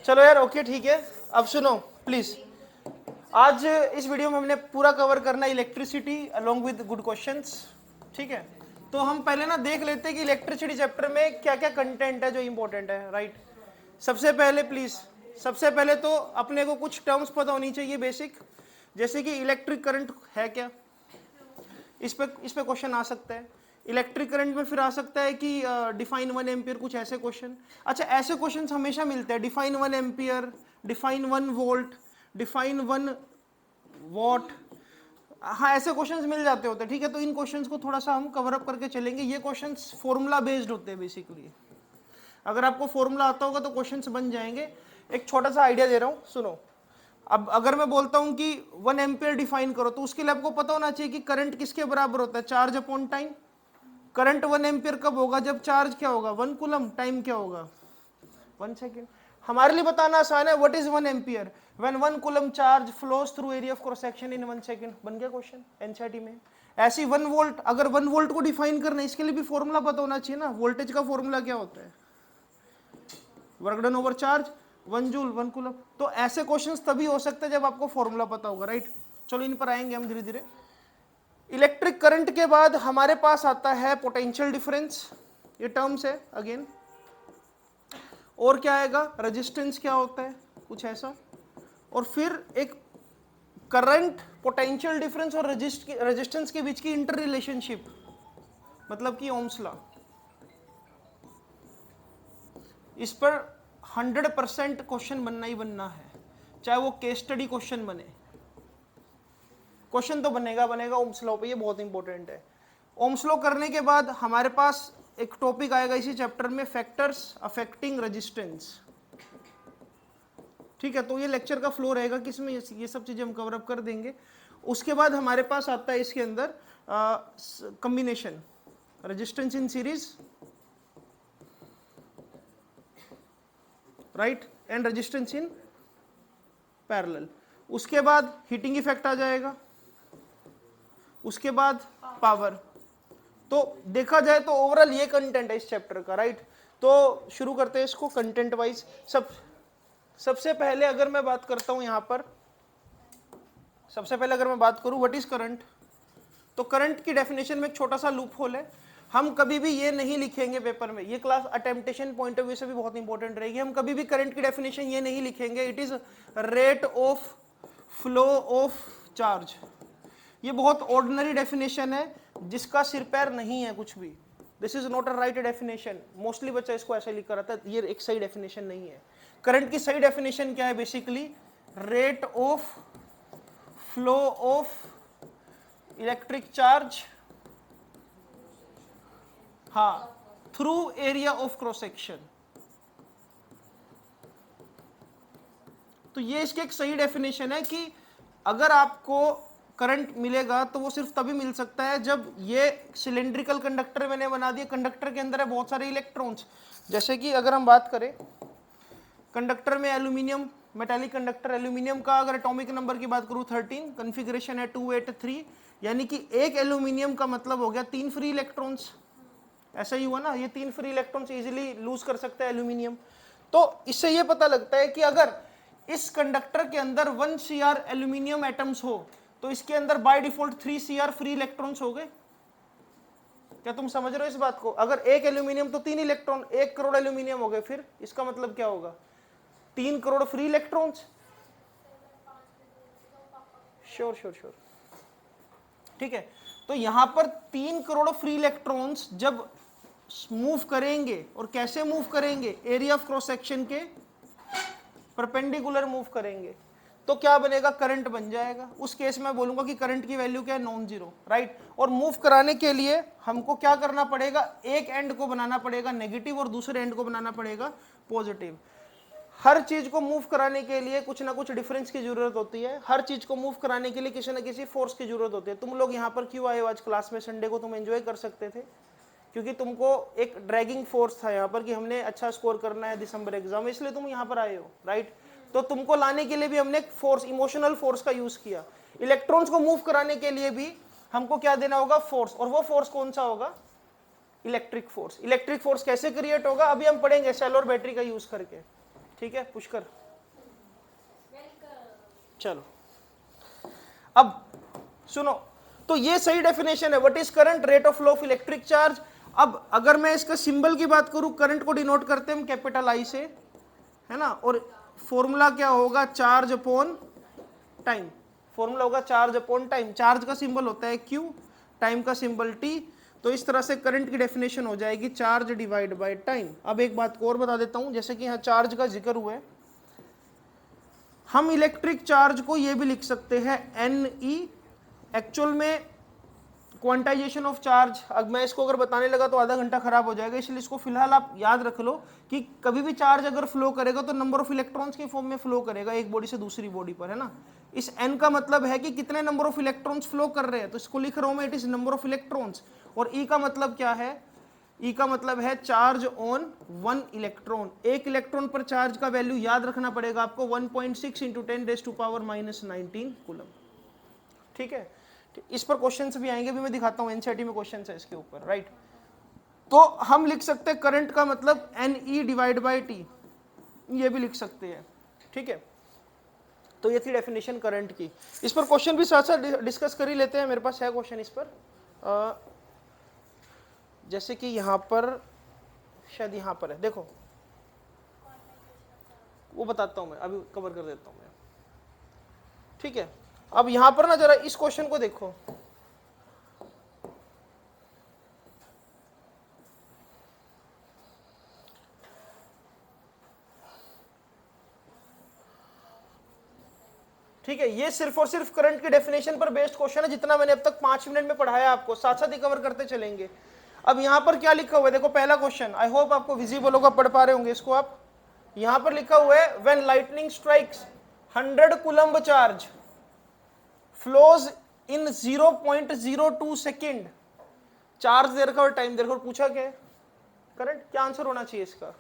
चलो यार, ओके ठीक है। अब सुनो प्लीज, आज इस वीडियो में हमने पूरा कवर करना है electricity along with good questions. ठीक है, तो हम पहले ना देख लेते हैं कि इलेक्ट्रिसिटी चैप्टर में क्या क्या कंटेंट है जो इंपॉर्टेंट है, राइट। सबसे पहले प्लीज, सबसे पहले तो अपने को कुछ टर्म्स पता होनी चाहिए बेसिक, जैसे कि इलेक्ट्रिक करंट है क्या, इस पे क्वेश्चन आ सकता है। इलेक्ट्रिक करंट में फिर आ सकता है कि डिफाइन 1 एम्पियर, कुछ ऐसे क्वेश्चन। अच्छा, ऐसे क्वेश्चन हमेशा मिलते हैं, define 1 ampere, define 1 volt, define 1 what. हाँ, ऐसे क्वेश्चंस मिल जाते होते हैं। ठीक है, तो इन क्वेश्चंस को थोड़ा सा हम कवर अप करके चलेंगे। ये क्वेश्चंस फॉर्मूला बेस्ड होते हैं बेसिकली। अगर आपको फॉर्मूला आता होगा तो क्वेश्चंस बन जाएंगे। एक छोटा सा आइडिया दे रहा हूँ, सुनो। अब अगर मैं बोलता हूं कि 1 एम्पियर डिफाइन करो, तो उसके लिए आपको पता होना चाहिए कि करंट किसके बराबर होता है, charge upon time. Current 1 ampere कब होगा, जब चार्ज क्या होगा, 1 कूलम, टाइम क्या होगा, 1 सेकेंड। हमारे लिए बताना आसान है, what is 1 ampere, when 1 coulomb charge flows through area of cross section in 1 second. बन गया क्वेश्चन एनसीईआरटी में। ऐसे ही 1 वोल्ट, अगर 1 वोल्ट को डिफाइन करना है, इसके लिए भी फॉर्मूला पता होना चाहिए ना। वोल्टेज का फॉर्मूला क्या होता है, work done over charge, 1 joule 1 coulomb. तो ऐसे क्वेश्चंस तभी हो सकते हैं जब आपको फॉर्मूला पता होगा, राइट। चलो इन पर आएंगे हम धीरे धीरे। इलेक्ट्रिक करंट के बाद हमारे पास आता है पोटेंशियल डिफरेंस, ये टर्म्स है अगेन। और क्या आएगा, रेजिस्टेंस क्या होता है, कुछ ऐसा। और फिर एक करंट, पोटेंशियल डिफरेंस और रेजिस्टेंस के बीच की इंटर रिलेशनशिप, मतलब कि ओम्स लॉ। इस पर 100% क्वेश्चन बनना ही बनना है, चाहे वो केस स्टडी क्वेश्चन बने, क्वेश्चन तो बनेगा बनेगा ओम्स लॉ पे। ये बहुत इंपॉर्टेंट है। ओम्स लॉ करने के बाद हमारे पास एक टॉपिक आएगा इसी चैप्टर में, फैक्टर्स अफेक्टिंग रेजिस्टेंस। ठीक है, तो ये लेक्चर का फ्लो रहेगा कि इसमें ये सब चीजें हम कवर अप कर देंगे। उसके बाद हमारे पास आता है इसके अंदर combination, resistance in series, right, and resistance in parallel. उसके बाद हीटिंग इफेक्ट आ जाएगा, उसके बाद पावर। तो देखा जाए तो ओवरऑल ये कंटेंट है इस चैप्टर का, राइट। तो शुरू करते हैं इसको कंटेंट वाइज। सबसे पहले अगर मैं बात करता हूं यहां पर, सबसे पहले अगर मैं बात करूं व्हाट इज करंट, तो करंट की डेफिनेशन में एक छोटा सा लूप होल है। हम कभी भी ये नहीं लिखेंगे पेपर में, ये क्लास अटेम्पटेशन पॉइंट ऑफ व्यू से भी बहुत इंपॉर्टेंट रहेगी। हम कभी भी करंट की डेफिनेशन ये नहीं लिखेंगे, it is rate of flow of charge. ये बहुत ऑर्डिनरी डेफिनेशन है जिसका सिर पैर नहीं है कुछ भी। This is not a right definition. Mostly बच्चा इसको ऐसे लिख कर आता है, ये एक सही डेफिनेशन नहीं है। करंट की सही डेफिनेशन क्या है, basically rate of flow of electric charge, हाँ, through area of cross section. तो ये इसकी एक सही डेफिनेशन है कि अगर आपको करंट मिलेगा तो वो सिर्फ तभी मिल सकता है जब ये सिलेंड्रिकल कंडक्टर मैंने बना दिया, कंडक्टर के अंदर है बहुत सारे इलेक्ट्रॉन्स। जैसे कि अगर हम बात करें कंडक्टर में एल्यूमिनियम, मेटालिक कंडक्टर एल्यूमिनियम का अगर एटॉमिक नंबर की बात करूं 13, कॉन्फ़िगरेशन है 283, यानी कि एक एल्यूमिनियम का मतलब हो गया 3 फ्री इलेक्ट्रॉन्स। ऐसा ही हुआ ना, ये 3 फ्री इलेक्ट्रॉन्स इजीली लूज कर सकता है एल्यूमिनियम। तो इससे ये पता लगता है कि अगर इस कंडक्टर के अंदर 1 Cr एल्यूमिनियम एटम्स हो तो इसके अंदर by default 3 Cr free electrons हो गए। क्या तुम समझ रहे हो इस बात को? अगर एक एल्यूमिनियम तो 3 इलेक्ट्रॉन, 1 करोड़ एल्यूमिनियम हो गए, फिर इसका मतलब क्या होगा, 3 crore free electrons. Sure sure sure, ठीक है। तो यहां पर 3 करोड़ फ्री इलेक्ट्रॉन्स जब मूव करेंगे, और कैसे मूव करेंगे, एरिया ऑफ क्रॉस सेक्शन के परपेंडिकुलर मूव करेंगे, तो क्या बनेगा, करंट बन जाएगा। उस केस में बोलूंगा कि करंट की वैल्यू क्या है, नॉन जीरो, राइट। और मूव कराने के लिए हमको क्या करना पड़ेगा, एक एंड को बनाना पड़ेगा नेगेटिव और दूसरे एंड को बनाना पड़ेगा पॉजिटिव। हर चीज को मूव कराने के लिए कुछ ना कुछ डिफरेंस की जरूरत होती है, हर चीज को मूव कराने के लिए किसी ना किसी फोर्स की जरूरत होती है। तुम लोग यहाँ पर क्यों आए हो आज क्लास में, संडे को तुम एंजॉय कर सकते थे, क्योंकि तुमको एक ड्रैगिंग फोर्स था यहाँ पर कि हमने अच्छा स्कोर करना है दिसंबर एग्जाम, इसलिए तुम यहाँ पर आए हो, राइट। तो तुमको लाने के लिए भी हमने फोर्स, इमोशनल फोर्स का यूज किया। इलेक्ट्रॉन्स को मूव कराने के लिए भी हमको क्या देना होगा, फोर्स। और वो फोर्स कौन सा होगा, इलेक्ट्रिक फोर्स। इलेक्ट्रिक फोर्स कैसे क्रिएट होगा, अभी हम पढ़ेंगे सेल और बैटरी का यूज करके। ठीक है पुष्कर, चलो अब सुनो, तो ये सही डेफिनेशन है, what is current, rate of flow of electric charge. अब अगर मैं इसका सिंबल की बात करूं, करंट को डिनोट करते हैं हम कैपिटल आई से, है ना, और फॉर्मूला क्या होगा, चार्ज अपॉन टाइम, फॉर्मूला होगा चार्ज अपॉन टाइम, चार्ज का सिंबल होता है Q, टाइम का सिंबल T, तो इस तरह से करंट की डेफिनेशन हो जाएगी चार्ज डिवाइड बाय टाइम। अब एक बात को और बता देता हूं, जैसे कि यहाँ चार्ज का जिक्र हुआ है, हम इलेक्ट्रिक चार्ज को ये भी लिख सकते हैं NE, एक्चुअल में क्वांटाइजेशन ऑफ चार्ज, अब मैं इसको अगर बताने लगा तो आधा घंटा खराब हो जाएगा, इसलिए इसको फिलहाल आप याद रख लो कि कभी भी चार्ज अगर फ्लो करेगा तो नंबर ऑफ इलेक्ट्रॉन्स के फॉर्म में फ्लो करेगा एक बॉडी से दूसरी बॉडी पर, है ना। इस n का मतलब है कि कितने नंबर ऑफ इलेक्ट्रॉन्स फ्लो कर रहे हैं, तो इसको लिख रहा हूं मैं, it is number of electrons. और E का मतलब क्या है, E का मतलब है चार्ज ऑन 1 इलेक्ट्रॉन, एक इलेक्ट्रॉन पर चार्ज का वैल्यू याद रखना पड़ेगा आपको 1.6 इंटू 10⁻⁻⁹ कूलम, ठीक है। इस पर क्वेश्चंस भी आएंगे, भी मैं दिखाता हूं, एनसीईआरटी में क्वेश्चंस है इसके ऊपर, राइट। तो हम लिख सकते हैं करंट का मतलब NE डिवाइड बाय T, ये भी लिख सकते हैं, ठीक है। तो ये थी डेफिनेशन करंट की। इस पर क्वेश्चन भी साथ साथ डिस्कस कर ही लेते हैं, मेरे पास है क्वेश्चन इस पर, जैसे कि यहां पर, शायद यहां पर है, देखो वो बताता हूं मैं, अभी कवर कर देता हूं मैं, ठीक है। अब यहां पर ना जरा इस क्वेश्चन को देखो, ठीक है, ये सिर्फ और सिर्फ करंट की डेफिनेशन पर बेस्ड क्वेश्चन है, जितना मैंने अब तक 5 मिनट में पढ़ाया आपको, साथ साथ ही कवर करते चलेंगे। अब यहां पर क्या लिखा हुआ है, देखो पहला क्वेश्चन, आई होप आपको विजिबल होगा, पढ़ पा रहे होंगे इसको आप। यहां पर लिखा हुआ है when lightning strikes 100 coulomb charge flows in 0.02 second, charge दे रखा और टाइम दे रखा, और पूछा क्या है करंट, क्या आंसर होना चाहिए इसका,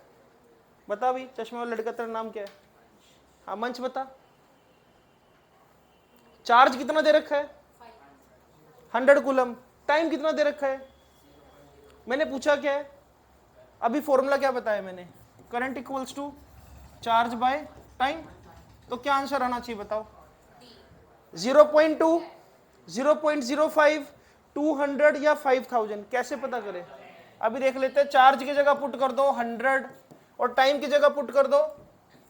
बता भी, चश्मे वाला लड़का तेरा नाम क्या है, हाँ मंच बता, चार्ज कितना दे रखा है 100 कूलम, टाइम कितना दे रखा है, मैंने पूछा क्या है, अभी फॉर्मूला क्या बताया मैंने, current equals to charge by time, तो क्या आंसर आना चाहिए बताओ, 0.2, 0.05, 200 या 5000, कैसे पता करें, अभी देख लेते हैं। चार्ज की जगह पुट कर दो 100 और टाइम की जगह पुट कर दो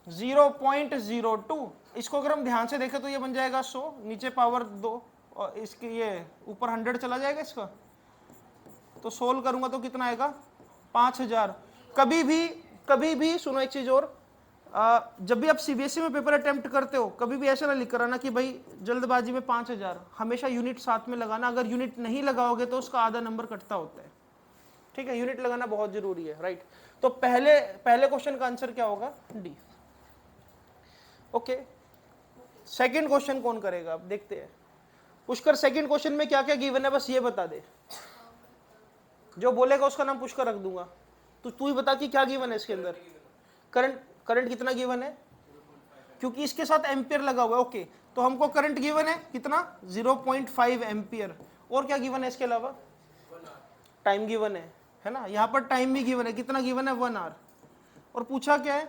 0.02, इसको अगर हम ध्यान से देखें तो ये बन जाएगा 100, नीचे पावर 2 और इसके ये ऊपर 100 चला जाएगा इसका, तो सोल्व करूंगा तो कितना आएगा 5000। कभी भी सुनो एक चीज और, जब भी आप सीबीएसई में पेपर अटेम्प्ट करते हो, कभी भी ऐसा ना लिख कराना कि भाई जल्दबाजी में 5000, हमेशा यूनिट साथ में लगाना, अगर यूनिट नहीं लगाओगे तो उसका आधा नंबर कटता होता है, ठीक है, यूनिट लगाना बहुत जरूरी है, राइट। तो पहले क्वेश्चन का आंसर क्या होगा, डी, ओके। सेकंड क्वेश्चन कौन करेगा, अब देखते हैं। पुष्कर, सेकंड क्वेश्चन में क्या क्या गिवन है, बस ये बता दे, जो बोलेगा उसका नाम पुष्कर रख दूंगा, तो तू ही बता कि क्या गिवन है इसके अंदर, करंट कितना गिवन है, क्योंकि इसके साथ एम्पियर लगा हुआ है, ओके, तो हमको करंट गिवन है कितना 0.5 एम्पियर, और क्या गिवन है इसके अलावा, टाइम गिवन है ना, यहाँ पर टाइम भी गिवन है, कितना गिवन है 1 आवर, और पूछा क्या है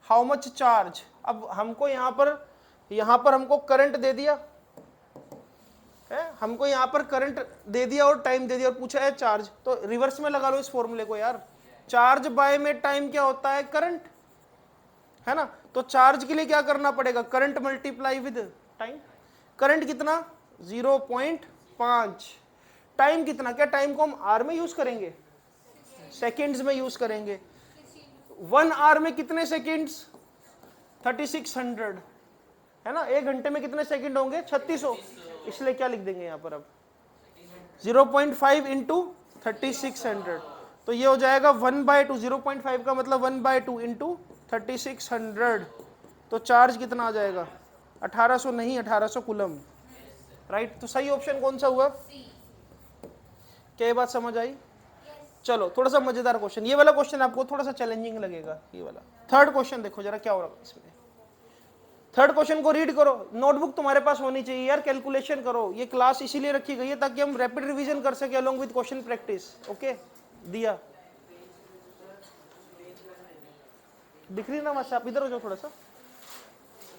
हाउ मच चार्ज। अब हमको यहाँ पर हमको करंट दे दिया है, हमको यहाँ पर करंट दे दिया और टाइम दे दिया और पूछा है चार्ज, तो रिवर्स में लगा लो इस फॉर्मूले को यार, चार्ज बाय में टाइम क्या होता है करंट, है ना, तो चार्ज के लिए क्या करना पड़ेगा, current multiply with time, current कितना 0.5, टाइम कितना, क्या टाइम को हम आर में यूज करेंगे, सेकेंड्स में यूज करेंगे, 1 आवर में कितने सेकेंड्स 3600, है ना, 1 घंटे में कितने सेकंड होंगे 3600, इसलिए क्या लिख देंगे यहाँ पर अब 0.5 इंटू 3600, तो ये हो जाएगा 1/2, 0.5 का मतलब 1/2 इंटू 3600, तो चार्ज कितना आ जाएगा 1800, नहीं 1800 कूलम, राइट। तो सही ऑप्शन कौन सा हुआ, क्या ये बात समझ आई। चलो थोड़ा सा मजेदार क्वेश्चन, ये वाला क्वेश्चन आपको थोड़ा सा चैलेंजिंग लगेगा, ये वाला थर्ड क्वेश्चन देखो जरा क्या हो रहा है इसमें, थर्ड क्वेश्चन को रीड करो, नोटबुक तुम्हारे पास होनी चाहिए यार, कैलकुलेशन करो, ये क्लास इसीलिए रखी गई है ताकि हम रैपिड रिवीजन कर सके along with question practice, okay. दिया दिख रही ना वहाँ, आप इधर हो जाओ, थोड़ा सा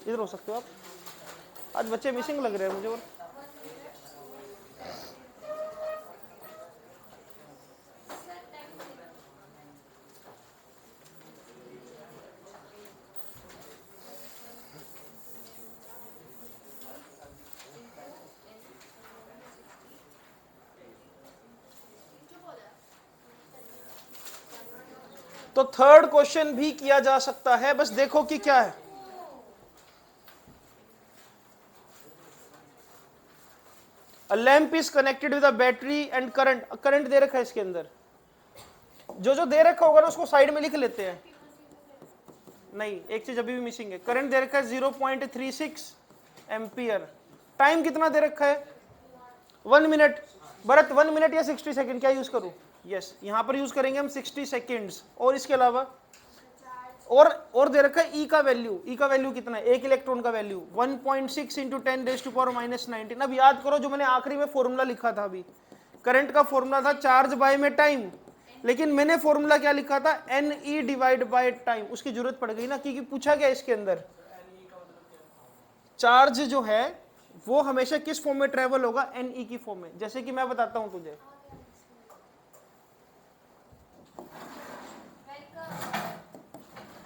इधर हो सकते हो आप। आज बच्चे मिसिंग लग रहे हैं मुझे। और तो थर्ड क्वेश्चन भी किया जा सकता है, बस देखो कि क्या है। A lamp is connected with a battery and current दे रखा है इसके अंदर। जो दे रखा होगा ना उसको साइड में लिख लेते हैं। नहीं, एक चीज अभी भी मिसिंग है। करंट दे रखा है 0.36 एम्पियर। टाइम कितना दे रखा है? 1 मिनट। भरत 1 मिनट या 60 सेकंड क्या यूज करूं? यस, यहां पर यूज करेंगे हम 60 सेकेंड्स। और इसके अलावा और दे रखा है ई का वैल्यू। ई का वैल्यू कितना है? एक इलेक्ट्रॉन का वैल्यू 1.6 इंटू 10⁻⁻19। अब याद करो जो मैंने आखिरी में फॉर्मूला लिखा था अभी, करंट का फॉर्मूला था चार्ज बाय में टाइम, लेकिन मैंने फॉर्मूला क्या लिखा था? N E divide by time. उसकी जरूरत पड़ गई ना, क्योंकि पूछा गया इसके अंदर चार्ज जो है वो हमेशा किस फॉर्म में ट्रेवल होगा? एन ई की फॉर्म में। जैसे कि मैं बताता हूं तुझे,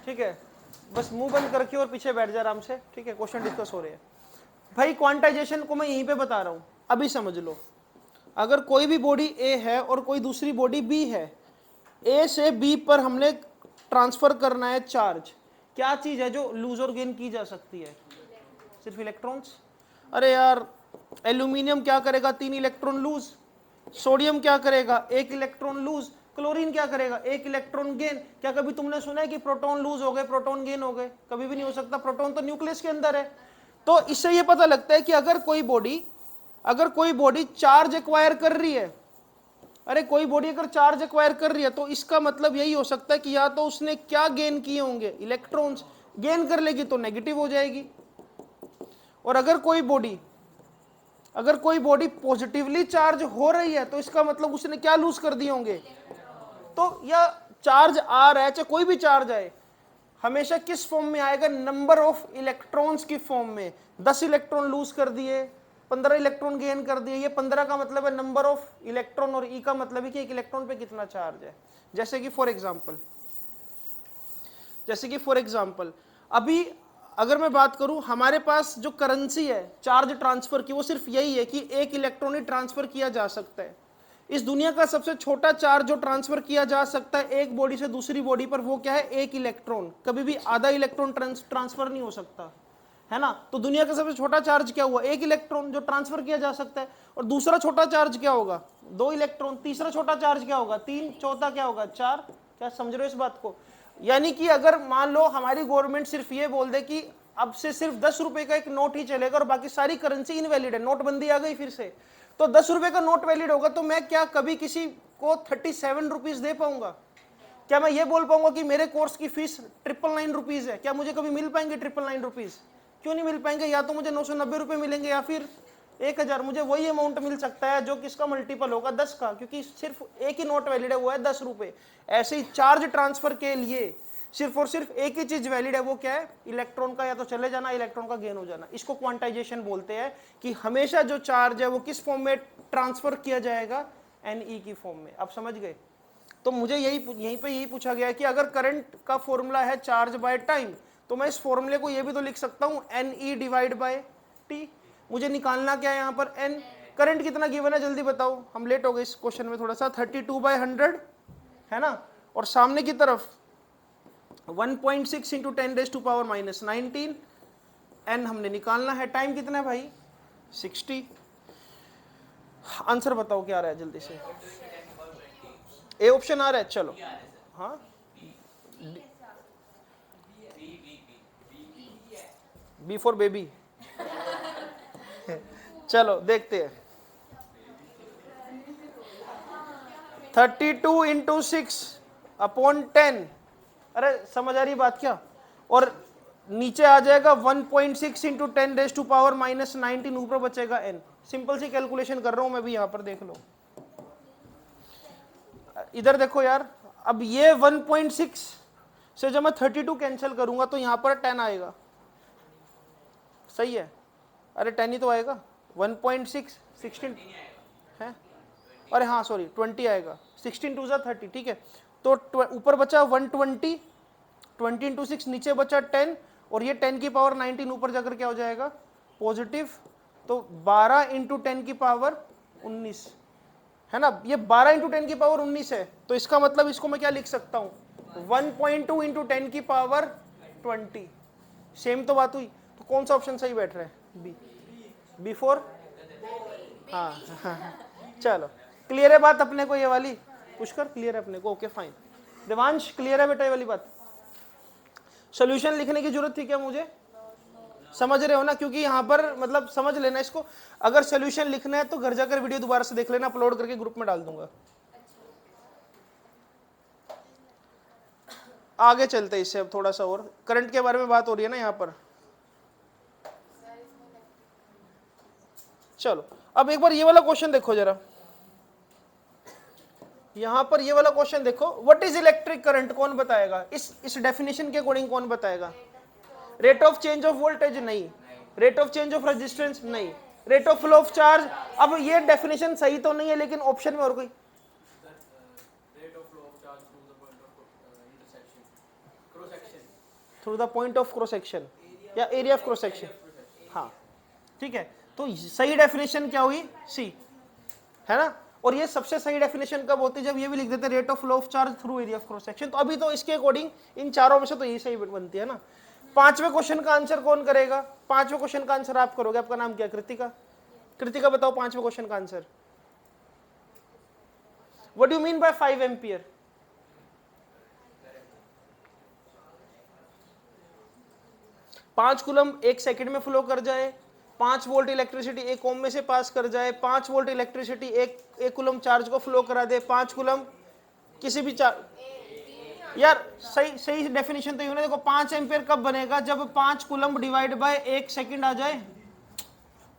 ठीक है, बस मुंह बंद करके और पीछे बैठ जा आराम से, ठीक है, क्वेश्चन डिस्कस हो रहे हैं भाई। क्वांटाइजेशन को मैं यहीं पे बता रहा हूं, अभी समझ लो। अगर कोई भी बॉडी ए है और कोई दूसरी बॉडी बी है, ए से बी पर हमने ट्रांसफर करना है चार्ज। क्या चीज है जो लूज और गेन की जा सकती है? सिर्फ इलेक्ट्रॉन्स। अरे यार, एल्यूमिनियम क्या करेगा? 3 इलेक्ट्रॉन लूज। सोडियम क्या करेगा? 1 इलेक्ट्रॉन लूज। क्लोरीन क्या करेगा? 1 इलेक्ट्रॉन गेन। क्या कभी तुमने सुना है कि प्रोटॉन लूज हो गए, प्रोटॉन गेन हो गए? कभी भी नहीं हो सकता, प्रोटॉन तो न्यूक्लियस के अंदर है। तो इससे ये पता लगता है कि अगर कोई बॉडी चार्ज एक्वायर कर रही है, अरे कोई बॉडी अगर चार्ज एक्वायर कर रही है तो इसका मतलब यही हो सकता है कि या तो उसने क्या गेन किए होंगे? इलेक्ट्रॉन्स। गेन कर लेगी तो नेगेटिव हो जाएगी। और अगर कोई बॉडी पॉजिटिवली चार्ज हो रही है तो इसका मतलब उसने क्या लूज कर दिए होंगे? तो या चार्ज आ रहा है, चाहे कोई भी चार्ज आए, हमेशा किस फॉर्म में आएगा? नंबर ऑफ इलेक्ट्रॉन्स की फॉर्म में। 10 इलेक्ट्रॉन लूज कर दिए, 15 इलेक्ट्रॉन गेन कर दिए। ये 15 का मतलब है नंबर ऑफ इलेक्ट्रॉन, और ई का मतलब है कि एक इलेक्ट्रॉन पे कितना चार्ज है। जैसे कि फॉर एग्जांपल अभी अगर मैं बात करूं, हमारे पास जो करेंसी है चार्ज ट्रांसफर की, वो सिर्फ यही है कि 1 इलेक्ट्रॉन ही ट्रांसफर किया जा सकता है। इस दुनिया का सबसे छोटा चार्ज जो ट्रांसफर किया जा सकता है एक बॉडी से दूसरी बॉडी पर, वो क्या है? 1 इलेक्ट्रॉन। कभी भी आधा इलेक्ट्रॉन ट्रांसफर नहीं हो सकता, है ना। तो दुनिया का सबसे छोटा चार्ज क्या हुआ? 1 इलेक्ट्रॉन जो ट्रांसफर किया जा सकता है। और दूसरा छोटा चार्ज क्या होगा? 2 इलेक्ट्रॉन। तीसरा छोटा चार्ज क्या होगा? 3। चौथा क्या होगा? 4। क्या समझ रहे हो इस बात को? यानी कि अगर मान लो हमारी गवर्नमेंट सिर्फ ये बोल दे कि अब से सिर्फ 10 रुपए का एक नोट ही चलेगा और बाकी सारी करेंसी इनवैलिड है, नोटबंदी आ गई फिर से, तो 10 रुपए का नोट वैलिड होगा, तो मैं क्या कभी किसी को 37 रुपीज दे पाऊंगा? क्या मैं ये बोल पाऊंगा कि मेरे कोर्स की फीस 999 रुपीज है? क्या मुझे कभी मिल पाएंगे 999 रुपीज? क्यों नहीं मिल पाएंगे? या तो मुझे 990 रुपए मिलेंगे या फिर 1000। मुझे वही अमाउंट मिल सकता है जो किसका मल्टीपल होगा? 10 का, क्योंकि सिर्फ एक ही नोट वैलिड है, वो है 10 रुपए। ऐसे ही चार्ज ट्रांसफर के लिए सिर्फ और सिर्फ एक ही चीज वैलिड है, वो क्या है? इलेक्ट्रॉन का या तो चले जाना, इलेक्ट्रॉन का गेन हो जाना। इसको क्वांटाइजेशन बोलते हैं कि हमेशा जो चार्ज है वो किस फॉर्म में ट्रांसफर किया जाएगा? एनई की फॉर्म में। आप समझ गए? तो मुझे यहीं पे पूछा गया है कि अगर करंट का फॉर्मूला है चार्ज बाय टाइम, तो मैं इस फॉर्मूले को ये भी तो लिख सकता हूं N E divide by T. मुझे निकालना क्या है यहाँ पर? एन। करंट कितना गिवन है जल्दी बताओ, हम लेट हो गए इस क्वेश्चन में थोड़ा सा। 32/100 है ना, और सामने की तरफ 1.6 इंटू 10⁻⁻19 एन हमने निकालना है। टाइम कितना है भाई? 60। आंसर बताओ क्या आ रहा है जल्दी से? ए ऑप्शन आ रहा है, चलो। हाँ, बी फॉर बेबी। चलो देखते हैं। 32 इंटू 6/10। अरे समझ आ रही बात क्या? और नीचे आ जाएगा 1.6 इंटू 10⁻⁻19, ऊपर बचेगा n। सिंपल सी कैलकुलेशन कर रहा हूं मैं भी, यहां पर देख लो, इधर देखो यार। अब ये 1.6 से जब मैं 32 कैंसिल करूंगा तो यहाँ पर 10 आएगा, सही है? अरे 10 ही तो आएगा, 1.6 16 है, अरे हाँ सॉरी 20 आएगा, 16 2 जा 30, ठीक है। तो ऊपर बचा 120, 20 इंटू 6, नीचे बचा 10, और ये 10 की पावर 19 ऊपर जाकर क्या हो जाएगा, पॉजिटिव। तो 12 इंटू 10 की पावर 19 है ना, ये 12 इंटू 10 की पावर 19 है। तो इसका मतलब इसको मैं क्या लिख सकता हूँ, 1.2 इंटू 10 की पावर 20। सेम तो बात हुई। तो कौन सा ऑप्शन सही बैठ रहा है, बी, B4। हाँ चलो क्लियर है बात अपने को, ये वाली पुष्कर क्लियर है अपने को, ओके फाइन। देवांश क्लियर है बेटा ये वाली बात? सॉल्यूशन लिखने की जरूरत थी क्या मुझे? समझ रहे हो ना, क्योंकि यहाँ पर मतलब समझ लेना इसको, अगर सॉल्यूशन लिखना है तो घर जाकर वीडियो दोबारा से देख लेना, अपलोड करके ग्रुप में डाल दूंगा। आगे चलते हैं इससे अब थोड़ा सा, और करंट के बारे में बात हो रही है ना यहाँ पर। चलो अब एक बार ये वाला क्वेश्चन देखो जरा, यहां पर ये वाला क्वेश्चन देखो, व्हाट इज इलेक्ट्रिक करंट, कौन बताएगा? इस डेफिनेशन के अकॉर्डिंग कौन बताएगा? Rate of change of voltage नहीं, rate of change of resistance नहीं, rate of flow of charge. अब ये डेफिनेशन सही तो नहीं है, लेकिन ऑप्शन में और कोई, through the point of cross section या एरिया ऑफ क्रॉस सेक्शन, हाँ ठीक है। तो सही डेफिनेशन क्या हुई, सी, है ना। और ये सबसे सही डेफिनेशन कब होती है, जब ये भी लिख देते rate of flow of charge through area of cross section. तो अभी तो इसके अकॉर्डिंग इन चारों में से तो यही सही बनती है ना। पांचवें क्वेश्चन का आंसर कौन करेगा? पांचवें क्वेश्चन का आंसर आप करोगे, आपका नाम क्या? कृतिका। कृतिका बताओ पांचवें क्वेश्चन का answer. What do you mean bye 5 ampere? पांच कूलम एक सेकंड में फ्लो कर जाए, 5 वोल्ट इलेक्ट्रिसिटी एक ओम में से पास कर जाए, 5 वोल्ट इलेक्ट्रिसिटी एक कूलम चार्ज को फ्लो करा दे, 5 कूलम किसी भी चार्ज। यार सही डेफिनेशन तो ये ना, देखो 5 एम्पियर कब बनेगा, जब 5 कूलम डिवाइड बाय 1 सेकंड आ जाए,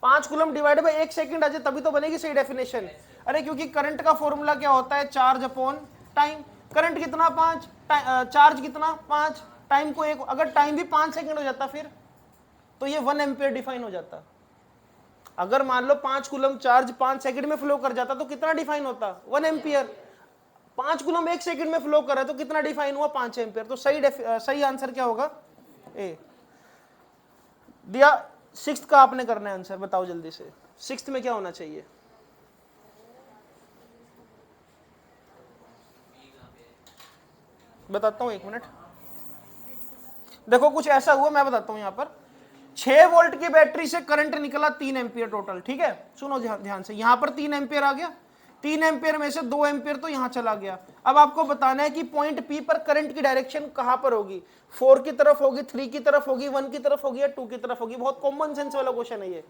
5 कूलम डिवाइड बाय 1 सेकंड आ जाए, तभी तो बनेगी सही डेफिनेशन। अरे क्योंकि करंट का फॉर्मूला क्या होता है, चार्ज अपॉन टाइम। करंट कितना 5, चार्ज कितना 5, टाइम को 1, अगर टाइम भी 5 सेकंड हो जाता फिर तो ये 1 एम्पियर डिफाइन हो जाता। अगर मान लो 5 कूलम चार्ज 5 सेकंड में फ्लो कर जाता तो कितना डिफाइन होता, 1 एम्पियर। 5 कूलम 1 सेकंड में फ्लो कर रहा है तो कितना डिफाइन हुआ, 5 एम्पियर। तो सही आंसर क्या होगा, ए। दिया। 6th का आपने करना है आंसर, बताओ जल्दी से, 6th में क्या होना चाहिए? बताता हूं 1 मिनट। देखो कुछ ऐसा हुआ, मैं बताता हूं। यहां पर 6 वोल्ट की बैटरी से करंट निकला 3 एम्पियर टोटल, ठीक है। सुनो ध्यान से, यहां पर 3 एम्पियर आ गया, 3 एम्पियर में से 2 एम्पियर तो यहां चला गया। अब आपको बताना है कि पॉइंट पी पर करंट की डायरेक्शन कहां पर होगी, 4 की तरफ होगी, 3 की तरफ होगी, 1 की तरफ होगी या 2 की तरफ होगी। बहुत कॉमन सेंस वाला क्वेश्चन है ये।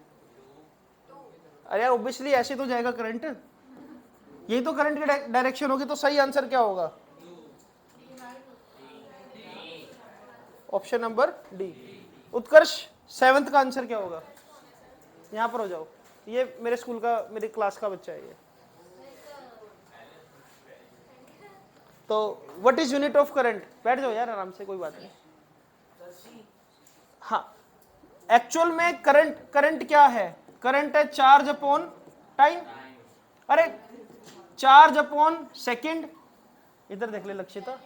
अरे यार ऑब्वियसली ऐसे तो जाएगा करंट, यही तो करंट की डायरेक्शन होगी। तो सही आंसर क्या होगा, ऑप्शन नंबर डी। उत्कर्ष 7th का आंसर क्या होगा? यहां पर हो जाओ, ये मेरे स्कूल का, मेरी क्लास का बच्चा है ये। तो what is unit of current? बैठ जाओ यार आराम से, कोई बात नहीं। हाँ एक्चुअल में करंट क्या है, करंट है चार्ज अपॉन टाइम। अरे चार्ज अपॉन सेकंड, इधर देख ले लक्षिता।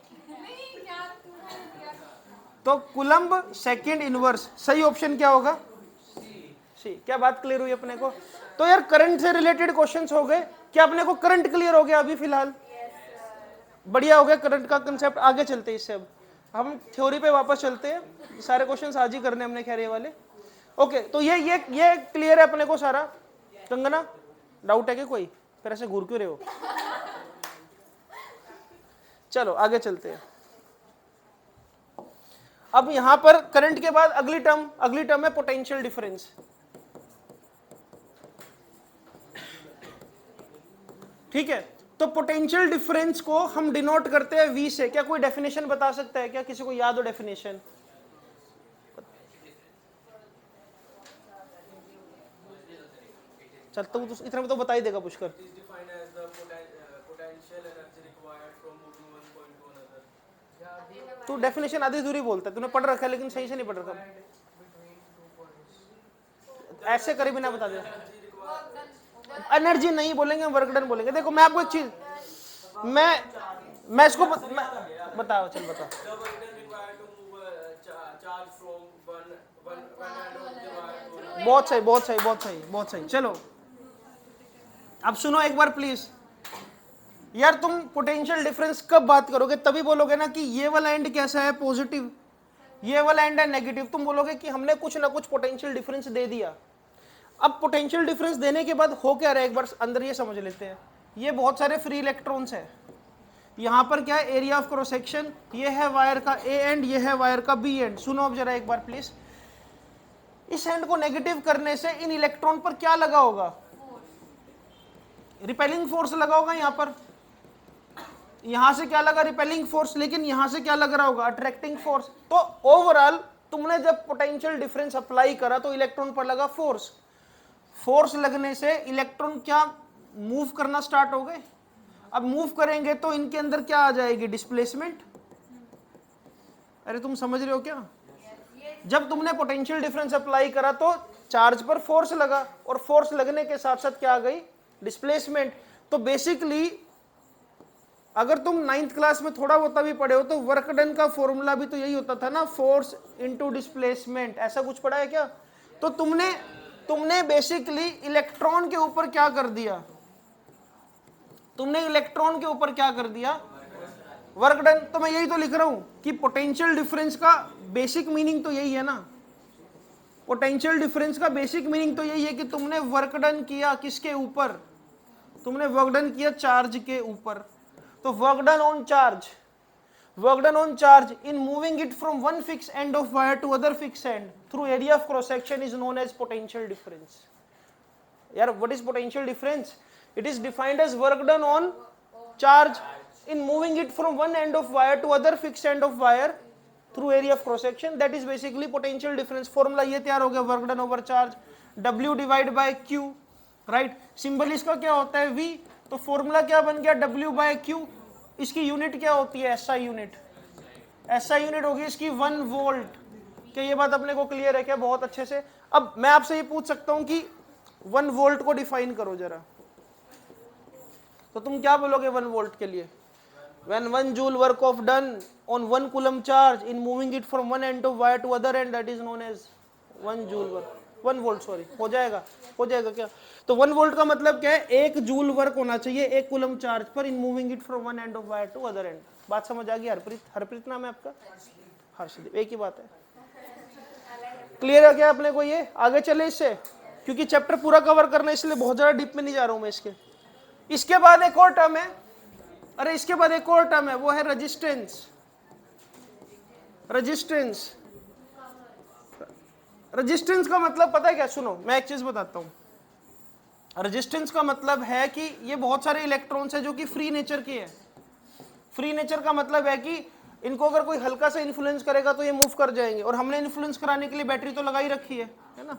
तो कुलम्ब सेकंड इनवर्स, सही ऑप्शन क्या होगा, सी। क्या बात क्लियर हुई अपने को? तो यार करंट से रिलेटेड क्वेश्चंस हो गए। क्या अपने को करंट क्लियर हो गया अभी फिलहाल? बढ़िया हो गया करंट का कंसेप्ट। आगे चलते हैं इससे, अब हम थ्योरी पे वापस चलते हैं। सारे क्वेश्चंस आज ही करने हमने, खैर ये वाले। ओके तो ये क्लियर है अपने को सारा। कंगना डाउट है कि कोई? फिर ऐसे घूर क्यों रहे हो? चलो आगे चलते हैं। अब यहां पर करंट के बाद अगली टर्म है पोटेंशियल डिफरेंस। ठीक है, तो पोटेंशियल डिफरेंस को हम डिनोट करते हैं V से। क्या कोई डेफिनेशन बता सकता है क्या, किसी को याद हो डेफिनेशन? चल तो इतना भी तो बता ही देगा पुष्कर। तू डेफिनेशन आधी दूरी बोलता है, तूने पढ़ रखा है लेकिन सही से नहीं पढ़ रखा। ऐसे करीब ना बता दे। एनर्जी नहीं बोलेंगे, वर्क डन बोलेंगे। देखो मैं आपको एक चीज, मैं इसको बताओ, चल बताओ। बहुत सही, बहुत सही, बहुत सही, बहुत सही। चलो अब सुनो एक बार प्लीज। यार तुम पोटेंशियल डिफरेंस कब बात करोगे, तभी बोलोगे ना कि ये वाला एंड कैसा है, पॉजिटिव, ये वाला एंड है नेगेटिव। तुम बोलोगे कि हमने कुछ ना कुछ पोटेंशियल डिफरेंस दे दिया। अब पोटेंशियल डिफरेंस देने के बाद हो क्या रहा है, एक बार अंदर ये समझ लेते हैं। ये बहुत सारे फ्री इलेक्ट्रॉन्स है। यहां पर क्या है, एरिया ऑफ क्रॉस सेक्शन, ये है वायर का ए एंड, ये है वायर का बी एंड। सुनो अब जरा एक बार प्लीज। इस एंड को नेगेटिव करने से इन इलेक्ट्रॉन पर क्या लगा होगा, रिपेलिंग फोर्स लगा होगा। यहां पर, यहां से क्या लगा, रिपेलिंग फोर्स, लेकिन यहां से क्या लग रहा होगा, अट्रैक्टिंग फोर्स। तो ओवरऑल तुमने जब पोटेंशियल डिफरेंस अप्लाई करा तो इलेक्ट्रॉन पर लगा फोर्स। फोर्स लगने से इलेक्ट्रॉन क्या मूव करना स्टार्ट हो गए। अब मूव करेंगे तो इनके अंदर क्या आ जाएगी, डिस्प्लेसमेंट। अरे तुम समझ रहे हो क्या? जब तुमने पोटेंशियल डिफरेंस अप्लाई करा तो चार्ज पर फोर्स लगा, और फोर्स लगने के साथ साथ क्या आ गई, डिस्प्लेसमेंट। तो बेसिकली अगर तुम 9th क्लास में थोड़ा बहुत भी पढ़े हो तो वर्क डन का फॉर्मूला भी तो यही होता था ना, फोर्स इनटू डिस्प्लेसमेंट। ऐसा कुछ पढ़ा है क्या? तो तुमने बेसिकली इलेक्ट्रॉन के ऊपर क्या कर दिया, तुमने इलेक्ट्रॉन के ऊपर क्या कर दिया, वर्क डन। तो मैं यही तो लिख रहा हूं कि पोटेंशियल डिफरेंस का बेसिक मीनिंग तो यही है ना। पोटेंशियल डिफरेंस का बेसिक मीनिंग तो यही है कि तुमने वर्क डन किया किसके ऊपर, तुमने वर्क डन किया चार्ज के ऊपर। तो work done on charge, work done on charge in moving it from one fixed end of wire to other fixed end through area of cross section is known as potential difference. Yaar, what is potential difference? It is defined as work done on charge in moving it from one end of wire to other fixed end of wire through area of cross section. That is basically potential difference. Formula ये तैयार हो गया, work done over charge, W divided by Q, right? Symbol इसका क्या होता है, V। तो formula क्या बन गया, W by Q। इसकी यूनिट क्या होती है, एसआई यूनिट। एसआई यूनिट होगी इसकी 1 वोल्ट। क्या ये बात अपने को क्लियर है क्या? बहुत अच्छे से। अब मैं आपसे ये पूछ सकता हूं कि 1 वोल्ट को डिफाइन करो जरा, तो तुम क्या बोलोगे 1 वोल्ट के लिए? When 1 joule work of done on 1 coulomb charge in moving it from one end of wire to other end, that is known as 1 joule work, 1 volt, sorry. हो जाएगा क्या? तो 1 वोल्ट का मतलब क्या है, 1 जूल वर्क होना चाहिए 1 कूलम चार्ज पर in moving it from one end of wire to other end. बात समझ आ गई? हरप्रीत नाम है आपका? हर्षदीप, एक ही बात है। क्लियर है क्या अपने को? ये आगे चले इससे, क्योंकि चैप्टर पूरा कवर करना है इसलिए बहुत ज्यादा डीप में नहीं जा रहा हूं मैं इसके बाद एक और टर्म है, अरे इसके बाद एक और टर्म है, वो है रेजिस्टेंस। रेजिस्टेंस का मतलब पता है क्या? सुनो मैं एक चीज बताता हूं। रेजिस्टेंस का मतलब है कि ये बहुत सारे इलेक्ट्रॉन्स हैं जो कि फ्री नेचर के हैं। फ्री नेचर का मतलब है कि इनको अगर कोई हल्का सा इन्फ्लुएंस करेगा तो ये मूव कर जाएंगे, और हमने इन्फ्लुएंस कराने के लिए बैटरी तो लगाई रखी है ना।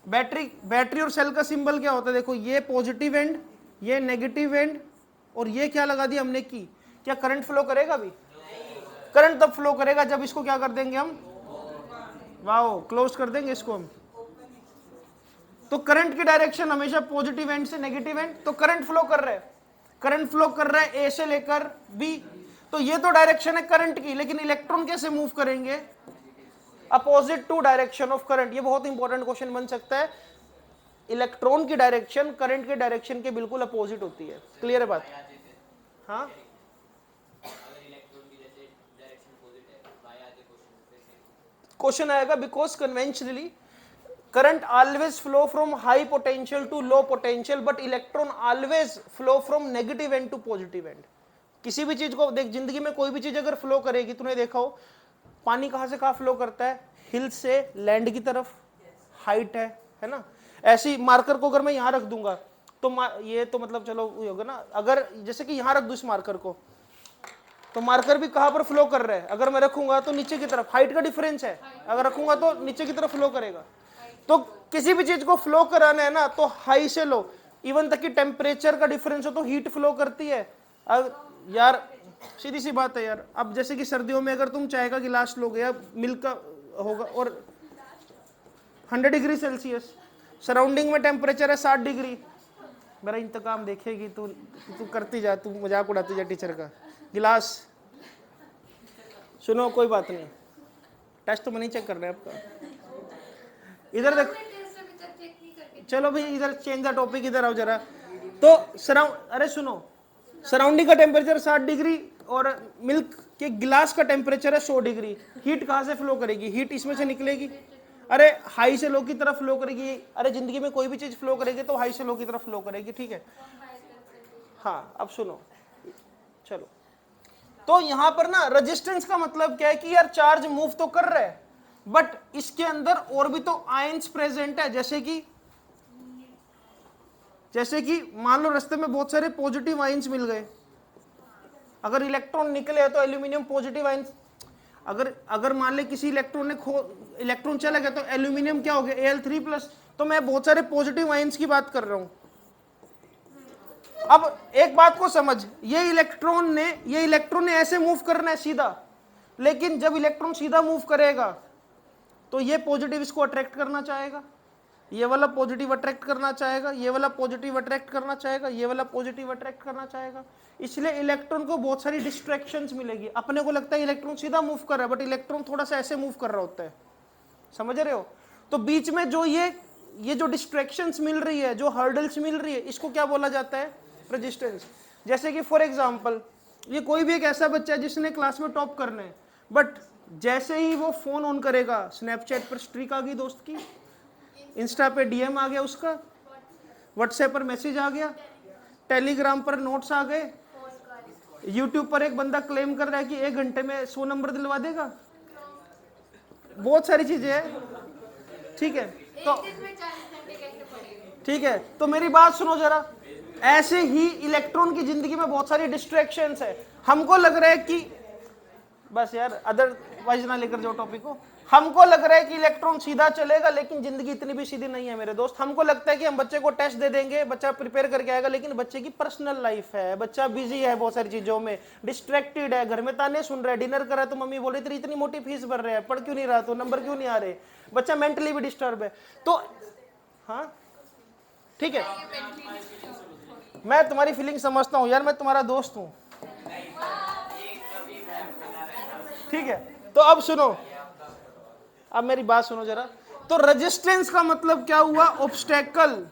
बैटरी और सेल का सिंबल क्या होता है, देखो ये पॉजिटिव एंड, ये नेगेटिव एंड, और ये क्या लगा दी हमने की। क्या करंट फ्लो करेगा? अभी करंट तब फ्लो करेगा जब इसको क्या कर देंगे हम, वाओ, क्लोज कर देंगे इसको हम। तो करंट की डायरेक्शन हमेशा पॉजिटिव एंड से नेगेटिव एंड। तो करंट फ्लो कर रहा है ए से लेकर बी। तो ये तो डायरेक्शन है करंट की, लेकिन इलेक्ट्रॉन कैसे मूव करेंगे, opposite to direction of current. ये बहुत इंपॉर्टेंट क्वेश्चन बन सकता है। इलेक्ट्रॉन की डायरेक्शन करंट के डायरेक्शन के बिल्कुल अपोजिट होती है। क्लियर है बात? हाँ, क्वेश्चन आएगा, because conventionally current always flow from high potential to low potential, but electron always flow from negative end to positive end. किसी भी चीज को देख, जिंदगी में कोई भी चीज अगर फ्लो करेगी, तूने देखा हो पानी कहां से कहां फ्लो करता है, हिल से लैंड की तरफ, हाइट है ना। ऐसी मार्कर को अगर मैं यहां रख दूंगा तो ये तो मतलब चलो होगा ना। अगर जैसे कि यहां रख दूं इस मार्कर को, तो मार्कर भी कहां पर फ्लो कर रहा है, अगर मैं रखूंगा तो नीचे की तरफ, हाइट का डिफरेंस है, अगर रखूंगा तो नीचे की तरफ फ्लो करेगा। तो किसी भी चीज को फ्लो कराना है ना, तो हाई से लो, इवन तक कि टेम्परेचर का डिफरेंस हो तो हीट फ्लो करती है। अब यार सीधी सी बात है यार। अब जैसे कि सर्दियों में अगर तुम चाय का गिलास लोगे या मिल्क का होगा और 100 डिग्री सेल्सियस, सराउंडिंग में टेम्परेचर है 60 डिग्री, मेरा इंतकाम देखेगी तू, तू करती जा, तू मजाक उड़ाती जा टीचर का। गिलास सुनो, कोई बात नहीं, टेस्ट तो मैं नहीं चेक कर रहे आपका। इधर देख, चलो भाई इधर चेंज द टॉपिक, इधर आओ जरा। तो अरे सुनो, सराउंडिंग का टेम्परेचर 60 डिग्री और मिल्क के गिलास का टेम्परेचर है 100 डिग्री। हीट कहाँ से फ्लो करेगी? हीट इसमें से निकलेगी। अरे हाई से लो की तरफ फ्लो करेगी। अरे जिंदगी में कोई भी चीज फ्लो करेगी तो हाई से लो की तरफ फ्लो करेगी, ठीक है। हाँ अब सुनो, चलो तो यहां पर ना रेजिस्टेंस का मतलब क्या है कि यार चार्ज मूव तो कर रहा है बट इसके अंदर और भी तो आयंस प्रेजेंट है। जैसे कि मान लो रास्ते में बहुत सारे पॉजिटिव आयंस मिल गए, अगर इलेक्ट्रॉन निकले तो एल्यूमिनियम पॉजिटिव आयंस, अगर मान ले किसी इलेक्ट्रॉन ने इलेक्ट्रॉन चला गया तो एल्यूमिनियम क्या हो गया, Al3+। तो मैं बहुत सारे पॉजिटिव आयंस की बात कर रहा हूं। अब एक बात को समझ, ये इलेक्ट्रॉन ने ऐसे मूव करना है सीधा, लेकिन जब इलेक्ट्रॉन सीधा मूव करेगा तो ये पॉजिटिव इसको अट्रैक्ट करना चाहेगा, ये वाला पॉजिटिव अट्रैक्ट करना चाहेगा, ये वाला पॉजिटिव अट्रैक्ट करना चाहेगा, ये वाला पॉजिटिव अट्रैक्ट करना चाहेगा। इसलिए इलेक्ट्रॉन को बहुत सारी डिस्ट्रैक्शंस मिलेगी। अपने को लगता है इलेक्ट्रॉन सीधा मूव कर रहा है बट इलेक्ट्रॉन थोड़ा सा ऐसे मूव कर रहा होता है, समझ रहे हो। तो बीच में जो ये जो डिस्ट्रैक्शंस मिल रही है, जो हर्डल्स मिल रही है, इसको क्या बोला जाता है, रेजिस्टेंस। जैसे कि फॉर एग्जांपल ये कोई भी एक ऐसा बच्चा है जिसने क्लास में टॉप करना है बट जैसे ही वो फोन ऑन करेगा, स्नैपचैट पर स्ट्रीक आ गई दोस्त की, इंस्टा पे डीएम आ गया उसका, व्हाट्सएप पर मैसेज आ गया, टेलीग्राम पर नोट्स आ गए, यूट्यूब पर एक बंदा क्लेम कर रहा है कि 1 घंटे में 100 नंबर दिलवा देगा, बहुत सारी चीजें हैं, ठीक है। तो मेरी बात सुनो जरा, ऐसे ही इलेक्ट्रॉन की जिंदगी में बहुत सारी डिस्ट्रैक्शंस है। हमको लग रहा है कि बस यार अदरवाइज ना लेकर जाओ टॉपिक को। हमको लग रहा है कि इलेक्ट्रॉन सीधा चलेगा लेकिन जिंदगी इतनी भी सीधी नहीं है मेरे दोस्त। हमको लगता है कि हम बच्चे को टेस्ट दे देंगे, बच्चा प्रिपेयर करके आएगा, लेकिन बच्चे की पर्सनल लाइफ है, बच्चा बिजी है बहुत सारी चीजों में, डिस्ट्रैक्टेड है, घर में ताने सुन रहा है, डिनर कर रहा है तो मम्मी बोल रही इतनी मोटी फीस भर रहे हैं, पढ़ क्यों नहीं रहा, तो नंबर क्यों नहीं आ रहे, बच्चा मेंटली भी डिस्टर्ब है। तो हाँ ठीक है, मैं तुम्हारी फीलिंग समझता हूँ यार, मैं तुम्हारा दोस्त हूँ, ठीक है। तो अब सुनो, अब मेरी बात सुनो जरा। तो रेजिस्टेंस का मतलब क्या हुआ, obstacle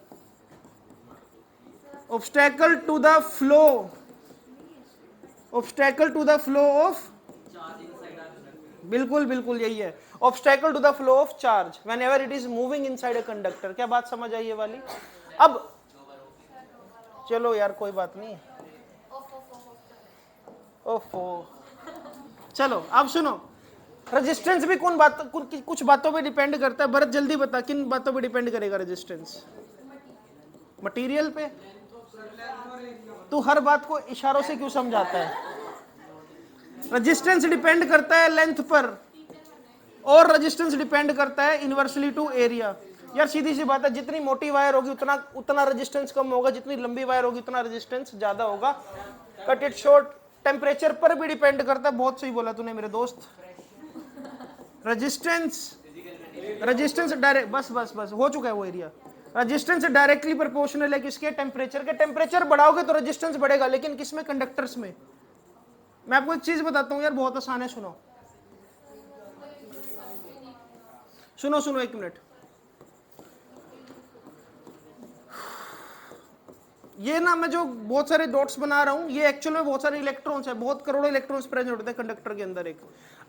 to the flow of, बिल्कुल यही है, obstacle to the flow of charge whenever it is moving inside a conductor. क्या बात समझ आई ये वाली? अब चलो यार कोई बात नहीं, ओफो, चलो अब सुनो, रेजिस्टेंस भी कुछ बातों पे डिपेंड करता है। भरत जल्दी बता, किन बातों पे डिपेंड करेगा रेजिस्टेंस? मटेरियल पे। तू हर बात को इशारों से क्यों समझाता है? रेजिस्टेंस डिपेंड करता है लेंथ पर और रेजिस्टेंस डिपेंड करता है इनवर्सली टू एरिया। यार सीधी सी बात है, जितनी मोटी वायर होगी उतना रेजिस्टेंस कम होगा, जितनी लंबी वायर होगी उतना रेजिस्टेंस ज्यादा होगा। कट इट शॉर्ट, टेम्परेचर पर भी डिपेंड करता है। बहुत सही बोला तूने मेरे दोस्त। रेजिस्टेंस डायरेक्ट, बस हो चुका है वो एरिया। रेजिस्टेंस डायरेक्टली प्रोपोर्शनल है किसके, टेम्परेचर के। टेम्परेचर बढ़ाओगे तो रेजिस्टेंस बढ़ेगा, लेकिन किसमें, कंडक्टर्स में। मैं आपको एक चीज बताता हूं यार, बहुत आसान है, सुनो 1 मिनट। ये ना मैं जो बहुत सारे डॉट्स बना रहा हूं, ये एक्चुअल में बहुत सारे इलेक्ट्रॉन्स है, बहुत करोड़ों इलेक्ट्रॉन्स प्रेजेंट होते हैं कंडक्टर के अंदर एक।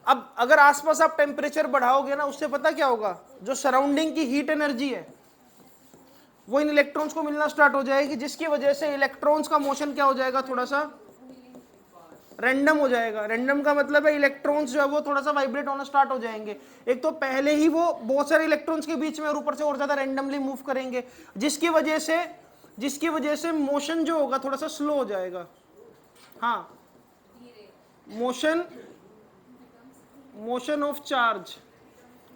अब अगर आसपास आप टेम्परेचर बढ़ाओगे ना, उससे पता क्या होगा, जो सराउंडिंग की हीट एनर्जी है वो इन इलेक्ट्रॉन्स को मिलना स्टार्ट हो जाएगी, जिसकी वजह से इलेक्ट्रॉन्स का मोशन क्या हो जाएगा, थोड़ा सा रैंडम हो जाएगा। रैंडम का मतलब है इलेक्ट्रॉन्स जो है वो थोड़ा सा वाइब्रेट होना स्टार्ट हो जाएंगे। एक तो पहले ही वो बहुत सारे इलेक्ट्रॉन्स के बीच में और ऊपर से और ज्यादा रैंडमली मूव करेंगे, जिसकी वजह से मोशन जो होगा थोड़ा सा स्लो हो जाएगा। हाँ, motion of charge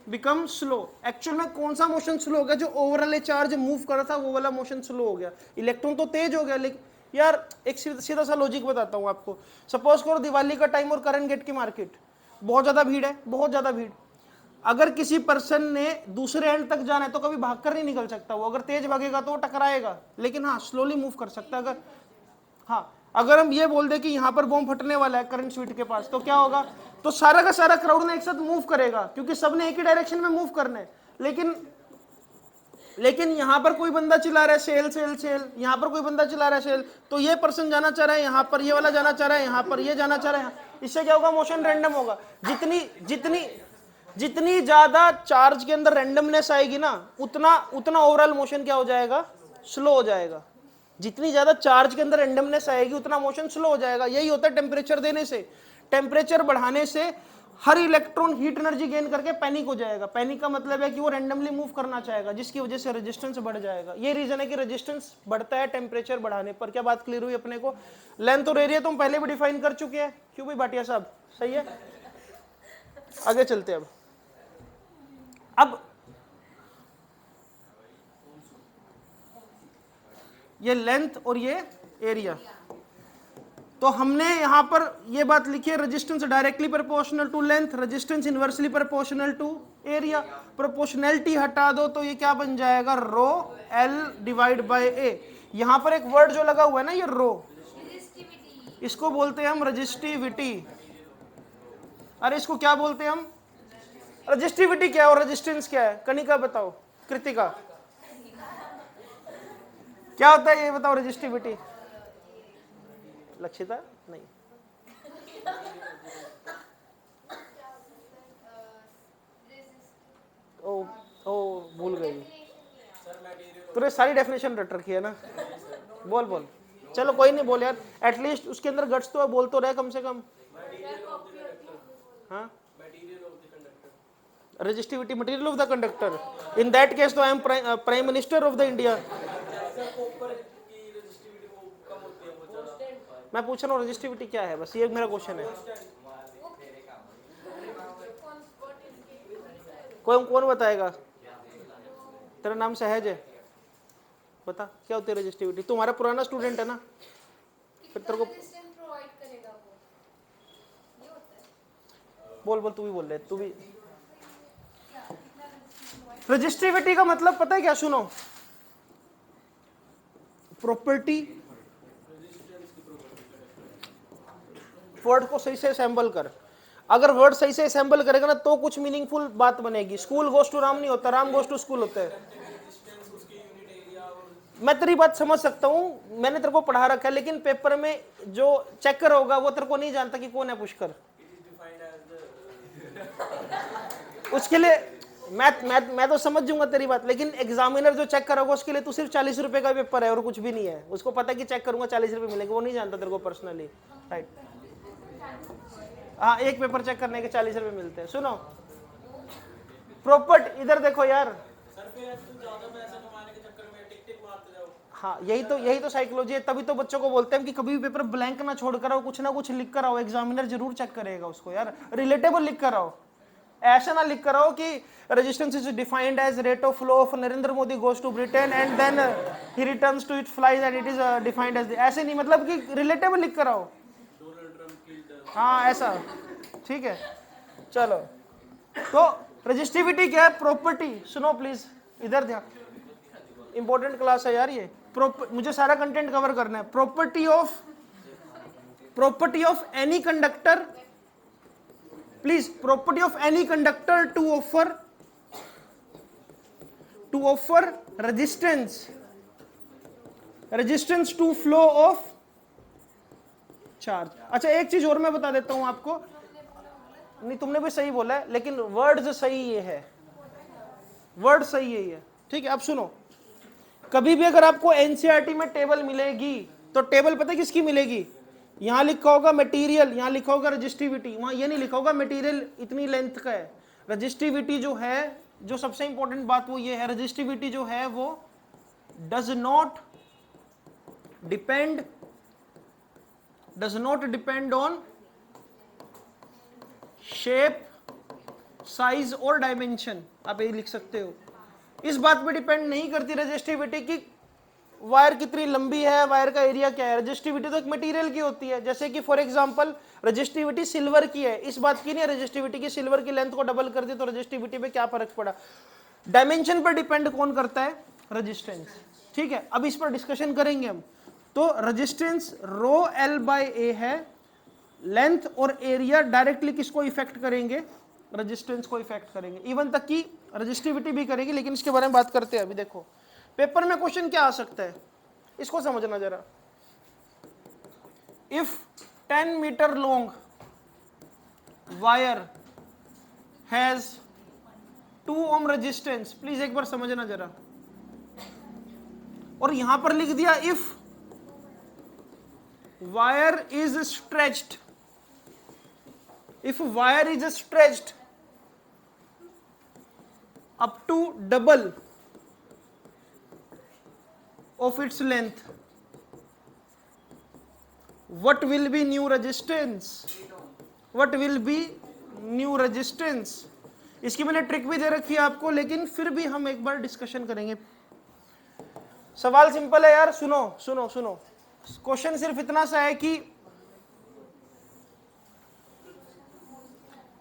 become slow. Actual में कौन सा मोशन स्लो हो गया, जो ओवरऑल चार्ज मूव कर रहा था वो वाला मोशन स्लो हो गया। इलेक्ट्रॉन तो तेज हो गया, लेकिन यार एक सीधा सा लॉजिक बताता हूँ आपको। सपोज करो दिवाली का टाइम और करंट गेट की मार्केट, बहुत ज्यादा भीड़ है, बहुत ज्यादा भीड़। अगर किसी पर्सन ने दूसरे एंड तक जाना है तो कभी भागकर नहीं निकल सकता वो, अगर तेज भागेगा तो वो टकराएगा, लेकिन हाँ स्लोली मूव कर सकता है। अगर हाँ अगर हम ये बोल दे कि यहाँ पर बॉम्ब फटने वाला है करंट स्वीट के पास, तो क्या होगा, तो सारा का सारा क्राउड ना एक साथ मूव करेगा, क्योंकि सबने एक ही डायरेक्शन में मूव करना है। लेकिन यहाँ पर कोई बंदा चिल्ला रहा है सेल सेल सेल, यहाँ पर कोई बंदा चिल्ला रहा है सेल, तो ये पर्सन जाना चाह रहा है यहाँ पर, ये वाला जाना चाह रहा है यहाँ पर, ये जाना चाह रहा है। इससे क्या होगा, मोशन रैंडम होगा। जितनी जितनी जितनी ज्यादा चार्ज के अंदर रैंडमनेस आएगी ना, उतना उतना ओवरऑल मोशन क्या हो जाएगा, स्लो हो जाएगा। जितनी ज्यादा चार्ज के अंदर रैंडमनेस आएगी उतना मोशन स्लो हो जाएगा। यही होता है टेम्परेचर देने से। टेम्परेचर बढ़ाने से हर इलेक्ट्रॉन हीट एनर्जी गेन करके पैनिक हो जाएगा। पैनिक का मतलब है कि वो रैंडमली मूव करना चाहेगा, जिसकी वजह से रेजिस्टेंस बढ़ जाएगा। ये रीजन है कि रेजिस्टेंस बढ़ता है टेम्परेचर बढ़ाने पर। क्या बात क्लियर हुई अपने को? लेंथ और एरिया तुम पहले भी डिफाइन कर चुके हैं, क्यों भाई भाटिया साहब, सही है। आगे चलते हैं। अब ये लेंथ और ये एरिया, तो हमने यहां पर ये बात लिखी है, resistance directly proportional to length, resistance inversely proportional to area. Proportionality हटा दो तो ये क्या बन जाएगा, rho L divide by A. यहां पर एक वर्ड जो लगा हुआ है ना, ये रो, इसको बोलते हैं हम रजिस्टिविटी। अरे इसको क्या बोलते हैं हम, रजिस्टिविटी क्या है और रेजिस्टेंस क्या है? कनिका बताओ, कृतिका क्या होता है ये बताओ रजिस्टिविटी। लक्षिता नहीं, ओ ओ भूल गई, तूने सारी डेफिनेशन रट रखी है ना। बोल बोल, चलो कोई नहीं, बोल यार, एटलीस्ट उसके अंदर गट्स तो है, बोल तो रहे कम से कम। हाँ, resistivity material of the conductor. In that case तो I am prime minister of the India. मैं पूछ रहा हूँ रेजिस्टिविटी क्या है, बस ये मेरा क्वेश्चन है। कौन बताएगा? तेरा नाम सहज है, बता क्या होती है रेजिस्टिविटी। तुम्हारा पुराना स्टूडेंट है ना, फिर तेरे को बोल बोल, तू भी बोल रहे, तू भी। रजिस्टिविटी का मतलब पता है क्या, सुनो, प्रॉपर्टी। वर्ड को सही से असेंबल कर, अगर वर्ड सही से असेंबल करेगा ना तो कुछ मीनिंगफुल बात बनेगी। स्कूल गोस टू राम नहीं होता, राम गोस टू स्कूल होता है। मैं तेरी बात समझ सकता हूं, मैंने तेरे को पढ़ा रखा है, लेकिन पेपर में जो चेकर होगा वो तेरे को नहीं जानता कि कौन है पुष्कर। उसके लिए मैं तो समझ जाऊंगा तेरी बात, लेकिन एग्जामिनर जो चेक करोगे उसके लिए तो सिर्फ 40 रुपए का पेपर है और कुछ भी नहीं है। उसको पता है कि चेक करूंगा 40 रुपए मिलेंगे, वो नहीं जानता तेरे को पर्सनली, राइट। हाँ, एक पेपर चेक करने के 40 रुपए मिलते हैं। सुनो प्रॉपर्टी, इधर देखो यार, हाँ यही तो साइकोलॉजी है। तभी तो बच्चों को बोलते हैं कि कभी भी पेपर ब्लैंक ना छोड़ कर आओ, कुछ ना कुछ लिख कर आओ, एग्जामिनर जरूर चेक करेगा उसको। यार रिलेटेबल लिख कर आओ, ऐसा ना लिख कर आओ कि resistance is defined as rate of flow of Narendra Modi goes to Britain and then he returns to it flies and it is defined as, ऐसे नहीं, मतलब कि रिलेटेबल लिख कर आओ। हाँ ऐसा, ठीक है। चलो, तो रजिस्टिविटी क्या है, प्रॉपर्टी। सुनो प्लीज, इधर ध्यान, इंपॉर्टेंट क्लास है यार ये। मुझे सारा कंटेंट कवर करना है। Property of any conductor, please, property of any conductor to offer resistance to flow of charge. अच्छा एक चीज और मैं बता देता हूं आपको, नहीं तुमने भी सही बोला है, लेकिन वर्ड सही ये है, वर्ड सही यही है, ठीक है। अब सुनो, कभी भी अगर आपको एनसीईआरटी में टेबल मिलेगी तो टेबल पता है किसकी मिलेगी, यहां लिखा होगा मटेरियल, यहां लिखा होगा रजिस्टिविटी, वहां ये नहीं लिखा होगा मटेरियल इतनी लेंथ का है। रजिस्टिविटी जो है, जो सबसे इंपॉर्टेंट बात वो ये है, रजिस्टिविटी जो है वो does not depend on shape, size और डायमेंशन। आप यही लिख सकते हो, इस बात पे डिपेंड नहीं करती रजिस्टिविटी की वायर कितनी लंबी है, वायर का एरिया क्या है। रजिस्टिविटी तो एक मटेरियल की होती है, जैसे कि फॉर एग्जांपल रजिस्टिविटी सिल्वर की है, इस बात की नहीं है रजिस्टिविटी की सिल्वर की लेंथ को डबल कर दी तो रजिस्टिविटी पे क्या फर्क पड़ा। डायमेंशन पर डिपेंड कौन करता है, रेजिस्टेंस। ठीक है, अब इस पर डिस्कशन करेंगे हम। तो रेजिस्टेंस रो एल बाय ए है, लेंथ और एरिया डायरेक्टली किसको इफेक्ट करेंगे, रेजिस्टेंस को इफेक्ट करेंगे, इवन तक की रजिस्टिविटी भी करेगी, लेकिन इसके बारे में बात करते हैं अभी। देखो पेपर में क्वेश्चन क्या आ सकता है, इसको समझना जरा। If 10 metre long wire has 2 ohm resistance, please एक बार समझना जरा, और यहां पर लिख दिया if wire is stretched, if wire is stretched up to double of its length, what will be new resistance, what will be new resistance। इसकी मैंने ट्रिक भी दे रखी है आपको, लेकिन फिर भी हम एक बार डिस्कशन करेंगे। सवाल सिंपल है यार, सुनो सुनो सुनो। क्वेश्चन सिर्फ इतना सा है कि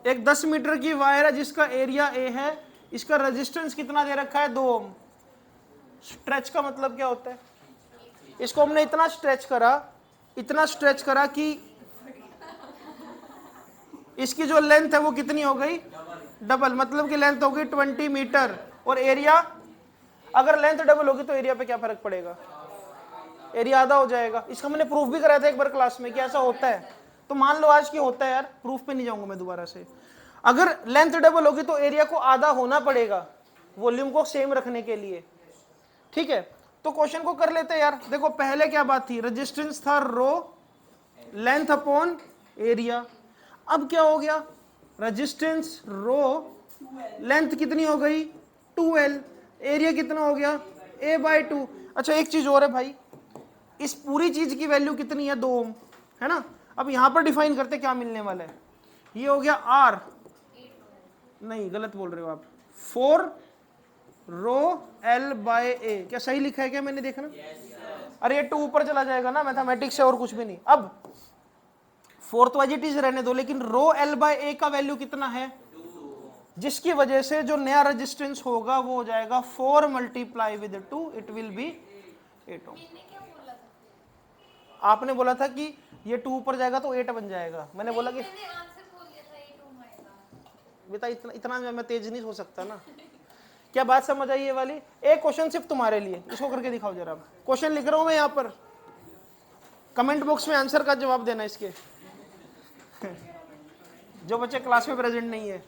एक 10 मीटर की वायर है जिसका एरिया ए है, इसका रेजिस्टेंस कितना दे रखा है, 2 ओम। स्ट्रेच का मतलब क्या होता है, इसको हमने इतना स्ट्रेच करा कि इसकी जो लेंथ है वो कितनी हो गई, डबल, मतलब कि लेंथ हो गई 20 मीटर, और एरिया, अगर लेंथ डबल होगी तो एरिया पे क्या फर्क पड़ेगा, एरिया आधा हो जाएगा। इसका मैंने प्रूफ भी कराया था एक बार क्लास में कि ऐसा होता है, तो मान लो आज की होता है यार, प्रूफ पे नहीं जाऊंगा मैं दोबारा से। अगर लेंथ डबल होगी तो एरिया को आधा होना पड़ेगा वॉल्यूम को सेम रखने के लिए। ठीक है, तो क्वेश्चन को कर लेते हैं यार। देखो पहले क्या बात थी, रेजिस्टेंस था रो, लेंथ अपॉन एरिया। अब क्या हो गया, रेजिस्टेंस रो, लेंथ कितनी हो गई 2L, एरिया कितना हो गया A/2। अच्छा एक चीज और है भाई, इस पूरी चीज की वैल्यू कितनी है, 2 ओम, है ना। अब यहां पर डिफाइन करते क्या मिलने वाला है, ये हो गया R, नहीं गलत बोल रहे हो आप, 4 रो L/A। क्या सही लिखा है क्या, मैंने देखा ना। अरे ये 2 ऊपर चला जाएगा ना, मैथमेटिक्स से और कुछ भी नहीं। अब 4 तो एज इट इज रहने दो, लेकिन रो L/A का वैल्यू कितना है, जिसकी वजह से जो नया रेजिस्टेंस होगा वो हो जाएगा 4 multiply with 2, it will be 8 ओम। आपने बोला था कि ये 2 ऊपर जाएगा तो 8 बन जाएगा, मैंने बोला कि बेटा इतना मैं तेज नहीं हो सकता ना। क्या बात समझ आई ये वाली। एक क्वेश्चन सिर्फ तुम्हारे लिए, इसको करके दिखाओ जरा। क्वेश्चन लिख रहा हूं मैं यहाँ पर, कमेंट बॉक्स में आंसर का जवाब देना इसके जो बच्चे क्लास में प्रेजेंट नहीं है।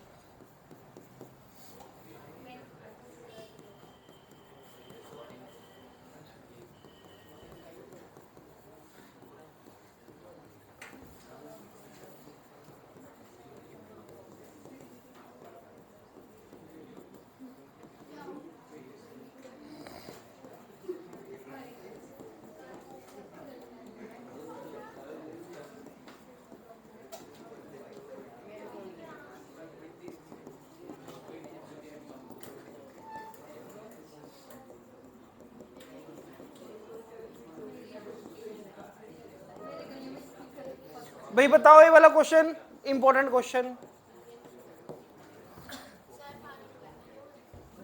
भाई बताओ ये वाला क्वेश्चन, इंपॉर्टेंट क्वेश्चन।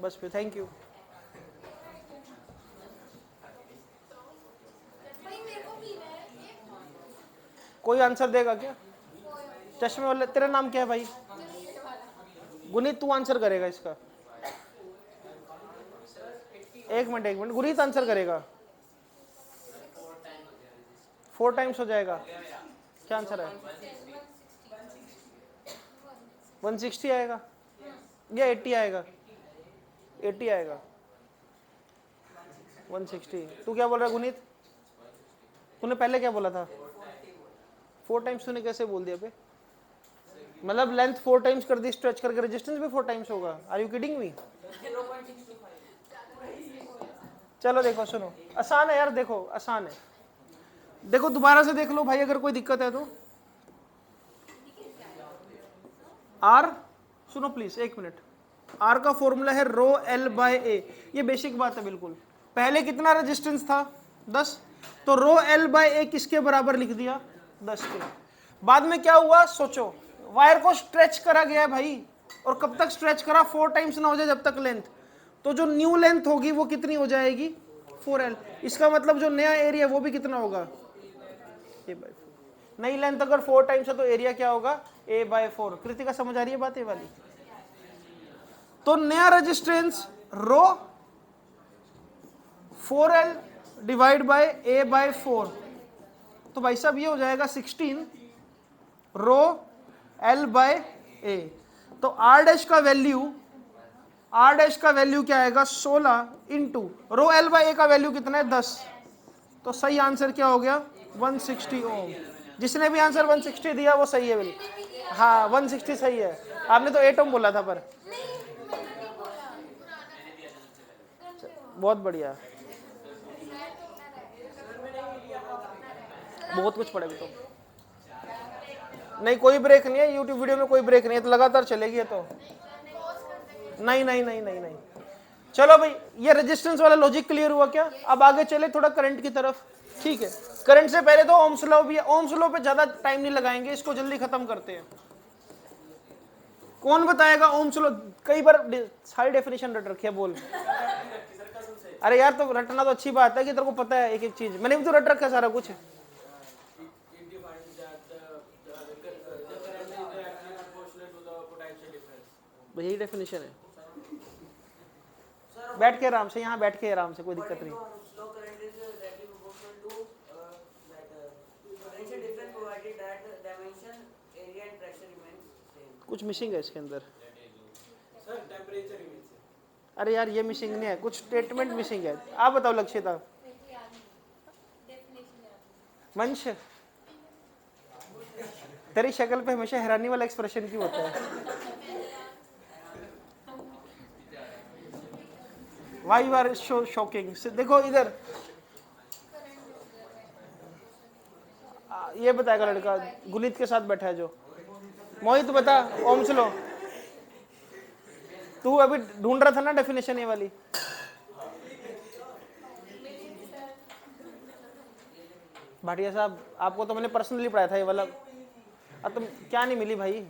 बस फिर थैंक यू। कोई आंसर देगा क्या, चश्मे वाले। तेरा नाम क्या है भाई, गुनीत, तू आंसर करेगा इसका। एक मिनट गुनीत आंसर करेगा। 4 टाइम्स हो जाएगा, क्या आंसर है, 160 आएगा या 80 आएगा, 80 आएगा, 160। तू क्या बोल रहा है गुनीत, तूने पहले क्या बोला था, 4 टाइम्स तूने कैसे बोल दिया बे, मतलब लेंथ 4 टाइम्स कर दी स्ट्रेच करके, रेजिस्टेंस भी 4 टाइम्स होगा। Are you kidding me. चलो देखो सुनो, आसान है यार, देखो आसान है, देखो दोबारा से देख लो भाई, अगर कोई दिक्कत है तो। R सुनो प्लीज एक मिनट, R का फॉर्मूला है रो L/A, ये बेसिक बात है बिल्कुल। पहले कितना रेजिस्टेंस था 10। तो रो एल बाय ए किसके बराबर लिख दिया, 10 के। बाद में क्या हुआ सोचो, वायर को स्ट्रेच करा गया है भाई, और कब तक स्ट्रेच करा, 4 टाइम्स ना हो जाए जब तक लेंथ, तो जो न्यू लेंथ होगी वो कितनी हो जाएगी, 4L। इसका मतलब जो नया एरिया वो भी कितना होगा, A/4। नई लेंथ अगर 4 टाइम्स है तो एरिया क्या होगा, A/4। कृतिका समझ आ रही है बात ये वाली। तो नया resistance row 4L divide by A/4, तो भाई साहब ये हो जाएगा 16 रो L बाय A। तो R डैश का वैल्यू क्या आएगा, 16 into rho L by A का वैल्यू कितना है, 10। तो सही आंसर क्या हो गया, 160 ओम। जिसने भी आंसर 160 दिया वो सही है बिल्कुल, हाँ 160 सही है। आपने तो 8 ओम बोला था पर, बहुत बढ़िया, बहुत कुछ पड़ेगा। तो नहीं कोई ब्रेक नहीं है, यूट्यूब वीडियो में कोई ब्रेक नहीं है, तो लगातार चलेगी। तो नहीं नहीं नहीं नहीं नहीं। चलो भाई, ये रेजिस्टेंस वाला लॉजिक क्लियर हुआ क्या। अब आगे चले थोड़ा करंट की तरफ, ठीक है। करंट से पहले तो ओम्स लॉ भी है, ओम्स लॉ पे ज्यादा टाइम नहीं लगाएंगे, इसको जल्दी खत्म करते हैं। कौन बताएगा ओम्स लॉ, कई बार सारी डेफिनेशन रट रखी है, बोल। अरे यार तो रटना तो अच्छी बात है कि तेरे को पता है एक एक चीज, मैंने भी तो रट रखा है सारा कुछ। यही डेफिनेशन है, बैठ के आराम से, यहाँ बैठ के आराम से, कोई दिक्कत नहीं। कुछ मिसिंग है इसके अंदर, अरे यार ये मिसिंग नहीं है, कुछ स्टेटमेंट मिसिंग है। आप बताओ लक्ष्यता, मंश तेरी शक्ल पे हमेशा हैरानी वाला एक्सप्रेशन क्यों होता है, Why you are so shocking? देखो इधर, ये बताएगा लड़का गुलित के साथ बैठा है जो, मोहित बता ओम्स लॉ। तू अभी ढूंढ रहा था ना डेफिनेशन ये वाली। भाटिया साहब आपको तो मैंने पर्सनली पढ़ाया था ये वाला, अब तुम क्या नहीं मिली भाई।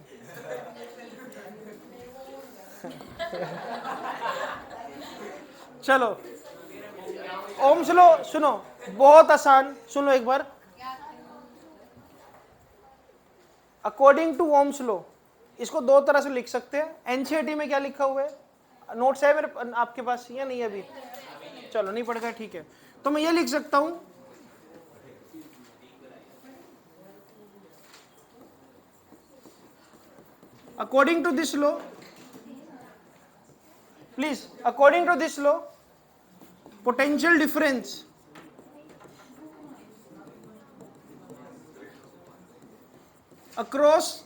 चलो ओम्स लॉ सुनो, बहुत आसान, सुनो एक बार। अकॉर्डिंग टू ओम्स लॉ इसको दो तरह से लिख सकते हैं। एनसीईआरटी में क्या लिखा हुआ है, नोट्स है मेरे आपके पास या नहीं अभी, चलो नहीं पढ़ गया ठीक है। तो मैं ये लिख सकता हूं, according to this law, please, according to this law potential difference across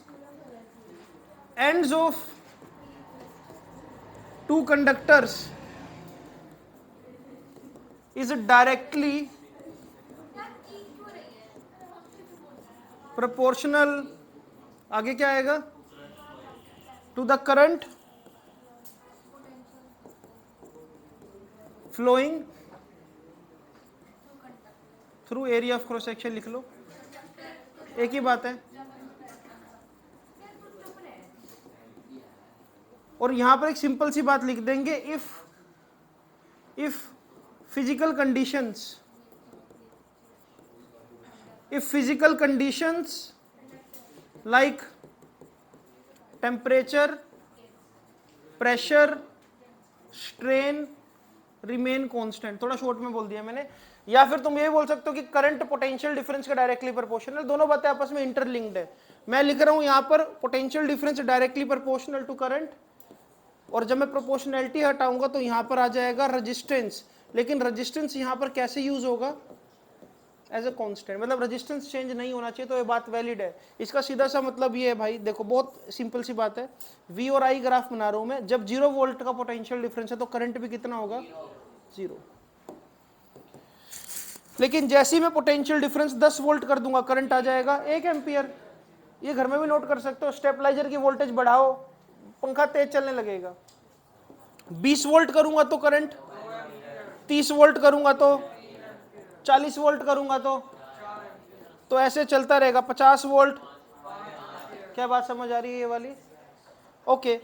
ends of two conductors is directly proportional, आगे क्या आएगा, to the current flowing through area of cross section, लिख लो, एक ही बात है। और यहां पर एक सिंपल सी बात लिख देंगे, if physical conditions like temperature, pressure, strain remain constant, थोड़ा शॉर्ट में बोल दिया मैंने। या फिर तुम ये बोल सकते हो कि करंट पोटेंशियल डिफरेंस के डायरेक्टली प्रोपोर्शनल, दोनों बातें आपस में इंटरलिंक्ड है। मैं लिख रहा हूं यहां पर potential difference directly proportional to current, और जब मैं प्रोपोर्शनैलिटी हटाऊंगा तो यहां पर आ जाएगा रेजिस्टेंस। लेकिन रेजिस्टेंस यहां पर कैसे यूज होगा, एज ए कांस्टेंट, मतलब रेजिस्टेंस चेंज नहीं होना चाहिए, तो ये बात वैलिड है। इसका सीधा सा मतलब ये है भाई, देखो बहुत सिंपल सी बात है, V और I ग्राफ बना रहा हूं मैं, जब 0 वोल्ट का पोटेंशियल डिफरेंस है तो करंट भी कितना होगा, 0। लेकिन जैसे ही मैं पोटेंशियल डिफरेंस 10 वोल्ट कर दूंगा, करंट आ जाएगा 1 एम्पियर। ये घर में भी नोट कर सकते हो, स्टेबलाइजर की वोल्टेज बढ़ाओ, पंखा तेज चलने लगेगा। 20 वोल्ट करूंगा तो करंट, 30 वोल्ट करूंगा तो 40 वोल्ट करूंगा तो ऐसे चलता रहेगा 50 वोल्ट। क्या बात समझ आ रही है ये वाली? ओके,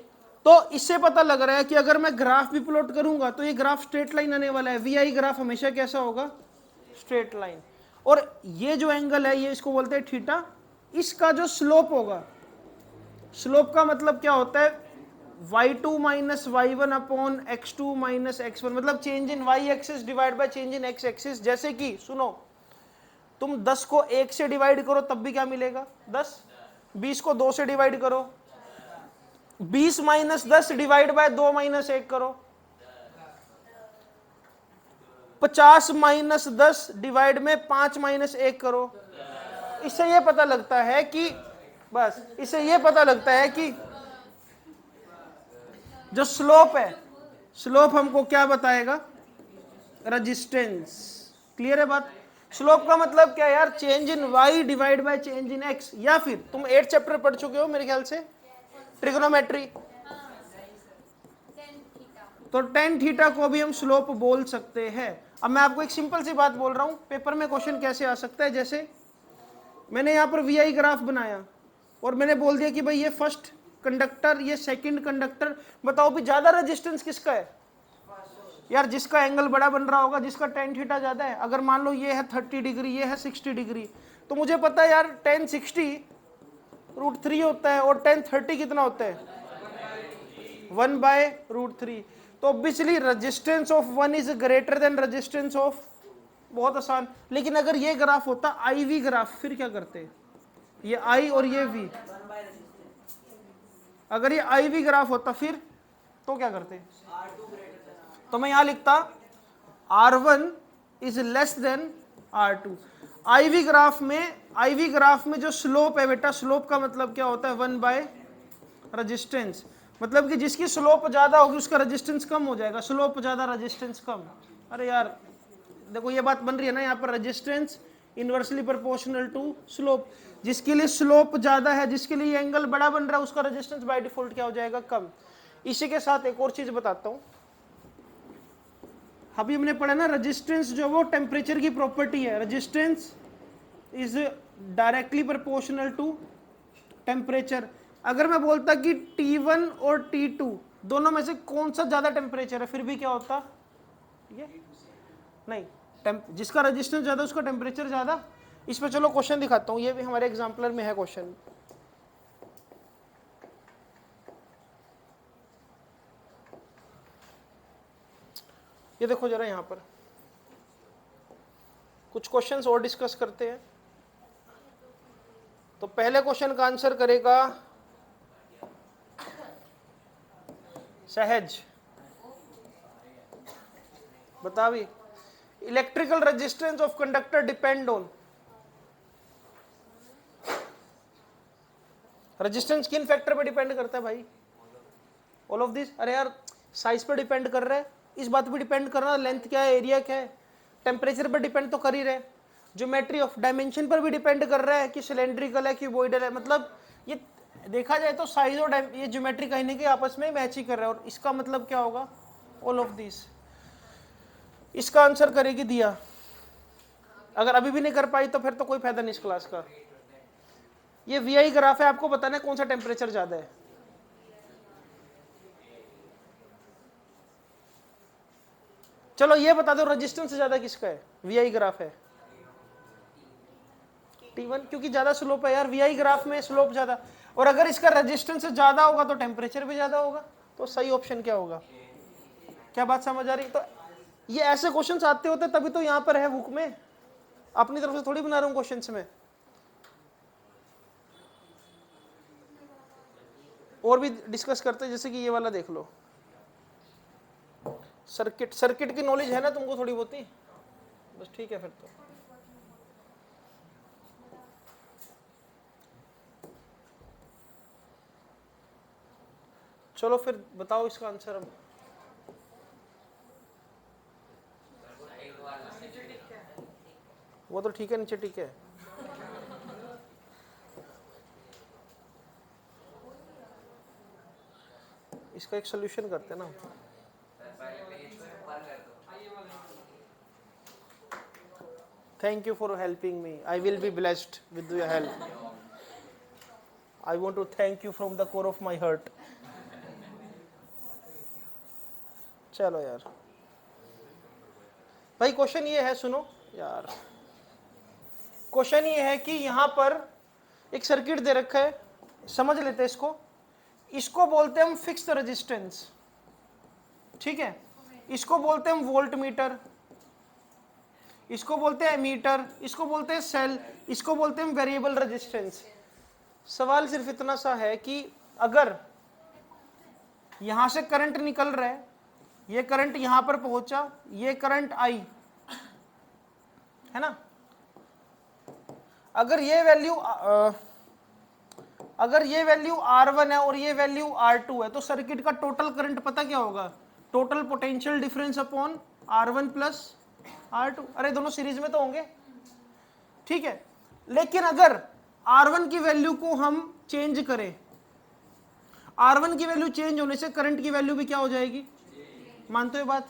तो इससे पता लग रहा है कि अगर मैं ग्राफ भी प्लॉट करूंगा तो ये ग्राफ स्ट्रेट लाइन आने वाला है। वीआई ग्राफ हमेशा कैसा होगा? Straight line. और ये जो एंगल है ये इसको बोलते हैं थीटा। इसका जो स्लोप होगा, स्लोप का मतलब क्या होता है? y2 minus y1 upon x2 minus x1, मतलब change in y axis divide by change in x axis. जैसे कि सुनो, तुम 10 को 1 से डिवाइड करो तब भी क्या मिलेगा? 10। 20 को 2 से डिवाइड करो, 20 माइनस 10 डिवाइड बाय 2 माइनस 1 करो, 50 माइनस 10 डिवाइड में 5 माइनस 1 करो। इससे यह पता लगता है कि बस इससे यह पता लगता है कि जो स्लोप है, स्लोप हमको क्या बताएगा? रेजिस्टेंस। क्लियर है बात? स्लोप का मतलब क्या है यार? Change in y divide by change in x। या फिर तुम 8 चैप्टर पढ़ चुके हो मेरे ख्याल से, ट्रिग्नोमेट्री, तो tan थीटा को भी हम स्लोप बोल सकते हैं। अब मैं आपको एक सिंपल सी बात बोल रहा हूं, पेपर में क्वेश्चन कैसे आ सकता है। जैसे मैंने यहां पर वी ग्राफ बनाया और मैंने बोल दिया कि भाई ये फर्स्ट कंडक्टर, ये सेकंड कंडक्टर, बताओ भी ज्यादा रेजिस्टेंस किसका है? यार जिसका एंगल बड़ा बन रहा होगा, जिसका tan थीटा ज्यादा है। अगर मान लो ये है 30 डिग्री, ये है 60 डिग्री, तो मुझे पता है यार tan 60 √3 होता है और tan 30 कितना होता है? 1/√3। तो obviously resistance of 1 is greater than resistance of, बहुत आसान। लेकिन अगर ये ग्राफ होता आई वी ग्राफ, फिर क्या करते? ये आई और ये वी, अगर ये आई वी ग्राफ होता फिर तो क्या करते? तो मैं यहां लिखता R1 is less than R2। IV graph में जो स्लोप है बेटा, स्लोप का मतलब क्या होता है? 1/रेजिस्टेंस। मतलब कि जिसकी स्लोप ज्यादा होगी उसका रेजिस्टेंस कम हो जाएगा, स्लोप ज्यादा रेजिस्टेंस कम। अरे यार देखो ये बात बन रही है ना यहाँ पर, resistance inversely proportional to slope. जिसके लिए स्लोप ज्यादा है, जिसके लिए एंगल बड़ा बन रहा है, उसका रेजिस्टेंस बाय डिफॉल्ट क्या हो जाएगा? कम। इसी के साथ एक और चीज बताता हूं। अभी हमने पढ़ा ना, रेजिस्टेंस जो वो टेम्परेचर की प्रॉपर्टी है। Resistance is directly proportional to temperature. अगर मैं बोलता कि T1 और T2 दोनों में से कौन सा ज्यादा टेम्परेचर है, फिर भी क्या होता? ये नहीं, जिसका रेजिस्टेंस ज्यादा उसका टेम्परेचर ज्यादा। इस पे चलो क्वेश्चन दिखाता हूं, ये भी हमारे एग्जाम्पलर में है क्वेश्चन। ये देखो जरा, यहां पर कुछ क्वेश्चंस और डिस्कस करते हैं। तो पहले क्वेश्चन का आंसर करेगा सहज। बता भी, electrical resistance of conductor depend on, resistance किन फैक्टर पे डिपेंड करता है भाई? All of this. अरे यार साइज पे डिपेंड कर रहा है, इस बात पे डिपेंड कर रहा है, लेंथ क्या है, एरिया क्या है, टेम्परेचर पर डिपेंड तो कर ही रहे, ज्योमेट्री ऑफ डायमेंशन पर भी डिपेंड कर रहा है कि सिलेंड्रिकल है क्यूबॉइडल है। मतलब ये देखा जाए तो साइज और ये ज्योमेट्री कहीं ना कहीं आपस में मैच ही कर रहा है। और इसका मतलब क्या होगा? All of this. इसका आंसर करेगी दिया। अगर अभी भी नहीं कर पाई तो फिर तो कोई फायदा नहीं इस क्लास का। ये वीआई ग्राफ है, आपको बताना है कौन सा टेम्परेचर ज्यादा है। चलो ये बता दो रेजिस्टेंस से ज्यादा किसका है? वीआई ग्राफ है T1, क्योंकि ज्यादा स्लोप है यार वीआई ग्राफ में, स्लोप ज्यादा। और अगर इसका रेजिस्टेंस ज्यादा होगा तो टेम्परेचर भी ज्यादा होगा, तो सही ऑप्शन क्या होगा? क्या बात समझ आ रही? तो ये ऐसे क्वेश्चंस आते होते तभी तो यहाँ पर है बुक में, अपनी तरफ से थोड़ी बना रहा हूँ क्वेश्चंस में। और भी डिस्कस करते हैं, जैसे कि ये वाला देख लो, सर्किट की नॉलेज है ना तुमको थोड़ी बहुत ही? बस ठीक है फिर तो। चलो फिर बताओ इसका आंसर अब। वो तो ठीक है, नीचे ठीक है। इसका एक सोल्यूशन करते हैं ना। Thank you for helping me. I will be blessed with your help. I want to thank you from the core of my heart. चलो यार भाई, क्वेश्चन ये है, सुनो यार। क्वेश्चन ये है कि यहां पर एक सर्किट दे रखा है, समझ लेते हैं इसको। इसको बोलते हैं हम फिक्स्ड रेजिस्टेंस, ठीक है। इसको बोलते हैं हम वोल्ट मीटर, इसको बोलते हैं एमीटर, इसको बोलते हैं सेल, इसको बोलते हैं हम वेरिएबल रेजिस्टेंस। सवाल सिर्फ इतना सा है कि अगर यहां से करंट निकल रहा है, ये करंट यहां पर पहुंचा, ये करंट आई है ना, अगर ये वैल्यू R1 है और ये वैल्यू R2 है, तो सर्किट का टोटल करंट पता क्या होगा? Total potential difference upon R1 plus R2। अरे दोनों सीरीज में तो होंगे, ठीक है। लेकिन अगर R1 की वैल्यू को हम चेंज करें, R1 की वैल्यू चेंज होने से करंट की वैल्यू भी क्या हो जाएगी? मानते हो बात?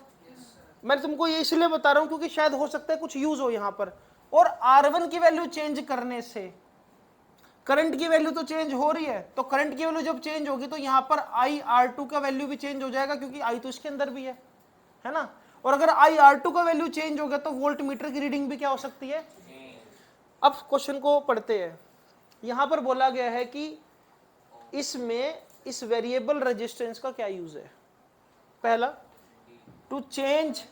मैं तुमको ये इसलिए बता रहा हूं क्योंकि शायद हो सकता है कुछ यूज हो यहां पर। और R1 की वैल्यू चेंज करने से करंट की वैल्यू तो चेंज हो रही है, तो करंट की वैल्यू जब चेंज होगी तो यहां पर IR2 का वैल्यू भी चेंज हो जाएगा, क्योंकि I तो इसके अंदर भी है ना। और अगर IR2 का वैल्यू चेंज हो गया तो वोल्ट मीटर की रीडिंग भी क्या हो सकती है? अब क्वेश्चन को पढ़ते हैं। यहां पर बोला गया है कि इसमें इस वेरिएबल रेजिस्टेंस का क्या यूज है। पहला, टू चेंज,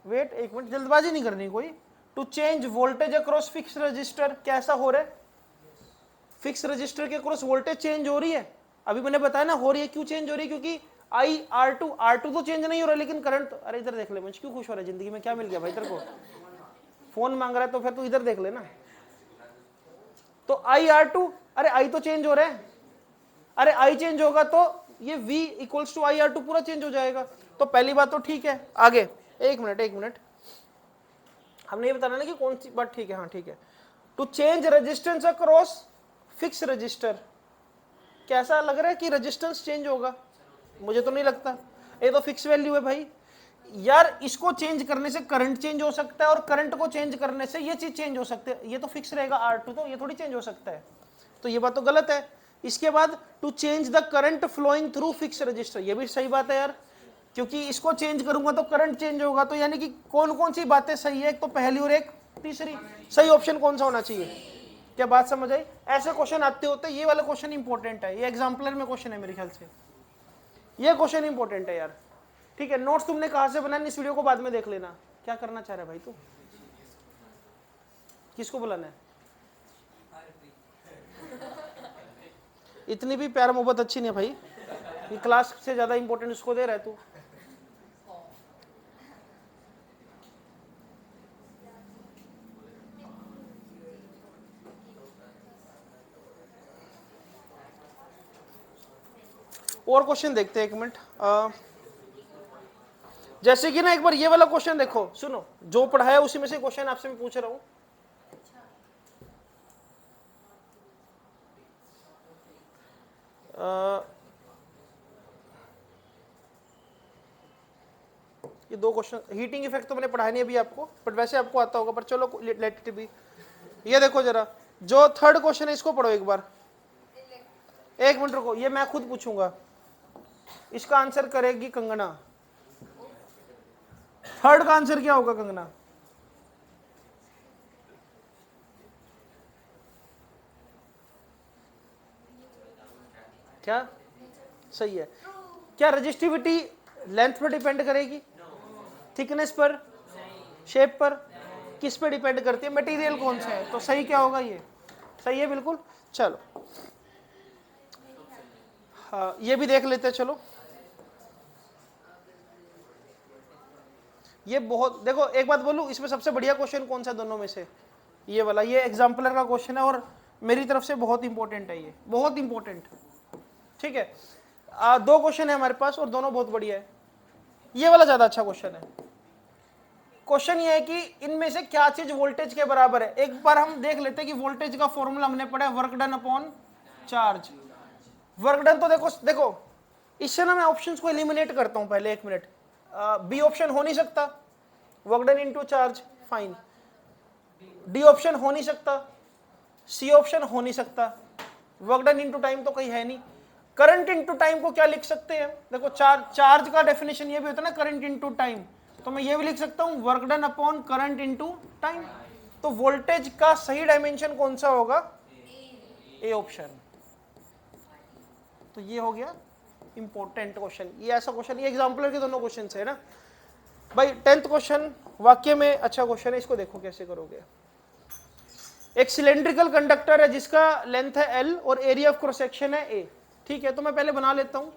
वेट एक मिनट, जल्दबाजी नहीं करनी कोई, to change voltage across fix resistor. कैसा हो रहा है? फिक्स रजिस्टर के अक्रॉस वोल्टेज चेंज हो रही है। अभी मैंने बताया ना हो रही है, क्यों चेंज हो रही है? क्योंकि R2 तो चेंज नहीं हो रहा, लेकिन करंट तो, अरे इधर देख ले, मुझे क्यों खुश हो रहा है जिंदगी में, क्या मिल गया भाई तेरे को? फोन मांग रहा है तो फिर तू इधर देख लेना। तो IR2, अरे I तो चेंज हो रहा है, अरे I चेंज होगा तो ये V इक्वल्स टू IR2 पूरा चेंज हो जाएगा। तो पहली बात तो ठीक है। आगे एक मिनट, हमने ये बताना ना कि कौन सी बात ठीक है। हाँ ठीक है। To change resistance across fix resistor. कैसा लग रहा है कि रेजिस्टेंस चेंज होगा? मुझे तो नहीं लगता, ये तो फिक्स वैल्यू है भाई यार। इसको चेंज करने से करंट चेंज हो सकता है, और करंट को चेंज करने से ये चीज चेंज हो सकती है। ये तो फिक्स रहेगा R2, तो ये थोड़ी चेंज हो सकता है, तो ये बात तो गलत है। इसके बाद to change the current flowing through fix resistor, ये भी सही बात है यार, क्योंकि इसको चेंज करूंगा तो करंट चेंज होगा। तो यानी कि कौन कौन सी बातें सही है? एक तो पहली और एक तीसरी। सही ऑप्शन कौन सा होना चाहिए? क्या बात समझ आई? ऐसे क्वेश्चन आते होते, ये वाला क्वेश्चन इंपॉर्टेंट है, ये एग्जाम्पलर में क्वेश्चन है मेरे ख्याल से, ये क्वेश्चन इंपॉर्टेंट है यार। ठीक है, नोट्स तुमने कहां से बनाए इस वीडियो को बाद में देख लेना। क्या करना चाह रहा है भाई तू? किसको बुलाना है? इतनी भी प्यार मोहब्बत अच्छी नहीं है भाई, ये क्लास से ज्यादा इंपॉर्टेंट इसको दे रहा है तू। और क्वेश्चन देखते हैं, एक मिनट। जैसे कि ना एक बार ये वाला क्वेश्चन देखो, सुनो, जो पढ़ाया उसी में से क्वेश्चन आपसे मैं पूछ रहा हूं। ये दो क्वेश्चन, हीटिंग इफेक्ट तो मैंने पढ़ाया नहीं अभी आपको, बट वैसे आपको आता होगा, पर चलो लेट इट बी। ये देखो जरा, जो थर्ड क्वेश्चन है इसको पढ़ो एक बार। एक मिनट रुको, ये मैं खुद पूछूंगा, इसका आंसर करेगी कंगना। थर्ड का आंसर क्या होगा कंगना? क्या सही है? क्या रजिस्टिविटी लेंथ पर डिपेंड करेगी? थिकनेस पर? शेप पर? किस पे डिपेंड करती है? मटेरियल कौन सा है? तो सही क्या होगा? ये सही है बिल्कुल। चलो हाँ, ये भी देख लेते हैं। चलो ये बहुत, देखो एक बात बोलूं, इसमें सबसे बढ़िया क्वेश्चन कौन सा दोनों में से? ये वाला, ये एग्जाम्पलर का क्वेश्चन है और मेरी तरफ से बहुत इंपॉर्टेंट है, ये बहुत इंपॉर्टेंट। ठीक है, दो क्वेश्चन है हमारे पास और दोनों बहुत बढ़िया है। ये वाला ज्यादा अच्छा क्वेश्चन है। क्वेश्चन ये है कि इनमें से क्या चीज वोल्टेज के बराबर है। एक बार हम देख लेते हैं कि वोल्टेज का फॉर्मूला हमने पढ़ा है, work done upon charge. Work done तो देखो इससे ना मैं ऑप्शंस को एलिमिनेट करता हूं पहले, एक मिनट। बी ऑप्शन हो नहीं सकता, work done into charge, fine. D option हो नहीं सकता, सी ऑप्शन हो नहीं सकता, वर्क डन इनटू टाइम तो कहीं है नहीं। करंट इनटू टाइम को क्या लिख सकते हैं, देखो चार्ज का डेफिनेशन ये भी होता है ना करंट इनटू टाइम, तो मैं ये भी लिख सकता हूं work done upon current into time. तो वोल्टेज का सही डायमेंशन कौन सा होगा, ए ऑप्शन। तो ये हो गया इंपॉर्टेंट क्वेश्चन, ये ऐसा क्वेश्चन, ये एग्जाम्पलर के दोनों क्वेश्चन है ना भाई। 10th क्वेश्चन वाक्य में अच्छा क्वेश्चन है, इसको देखो कैसे करोगे। एक सिलेंड्रिकल कंडक्टर है जिसका लेंथ है एल और एरिया ऑफ क्रॉस सेक्शन है ए, ठीक है। तो मैं पहले बना लेता हूं,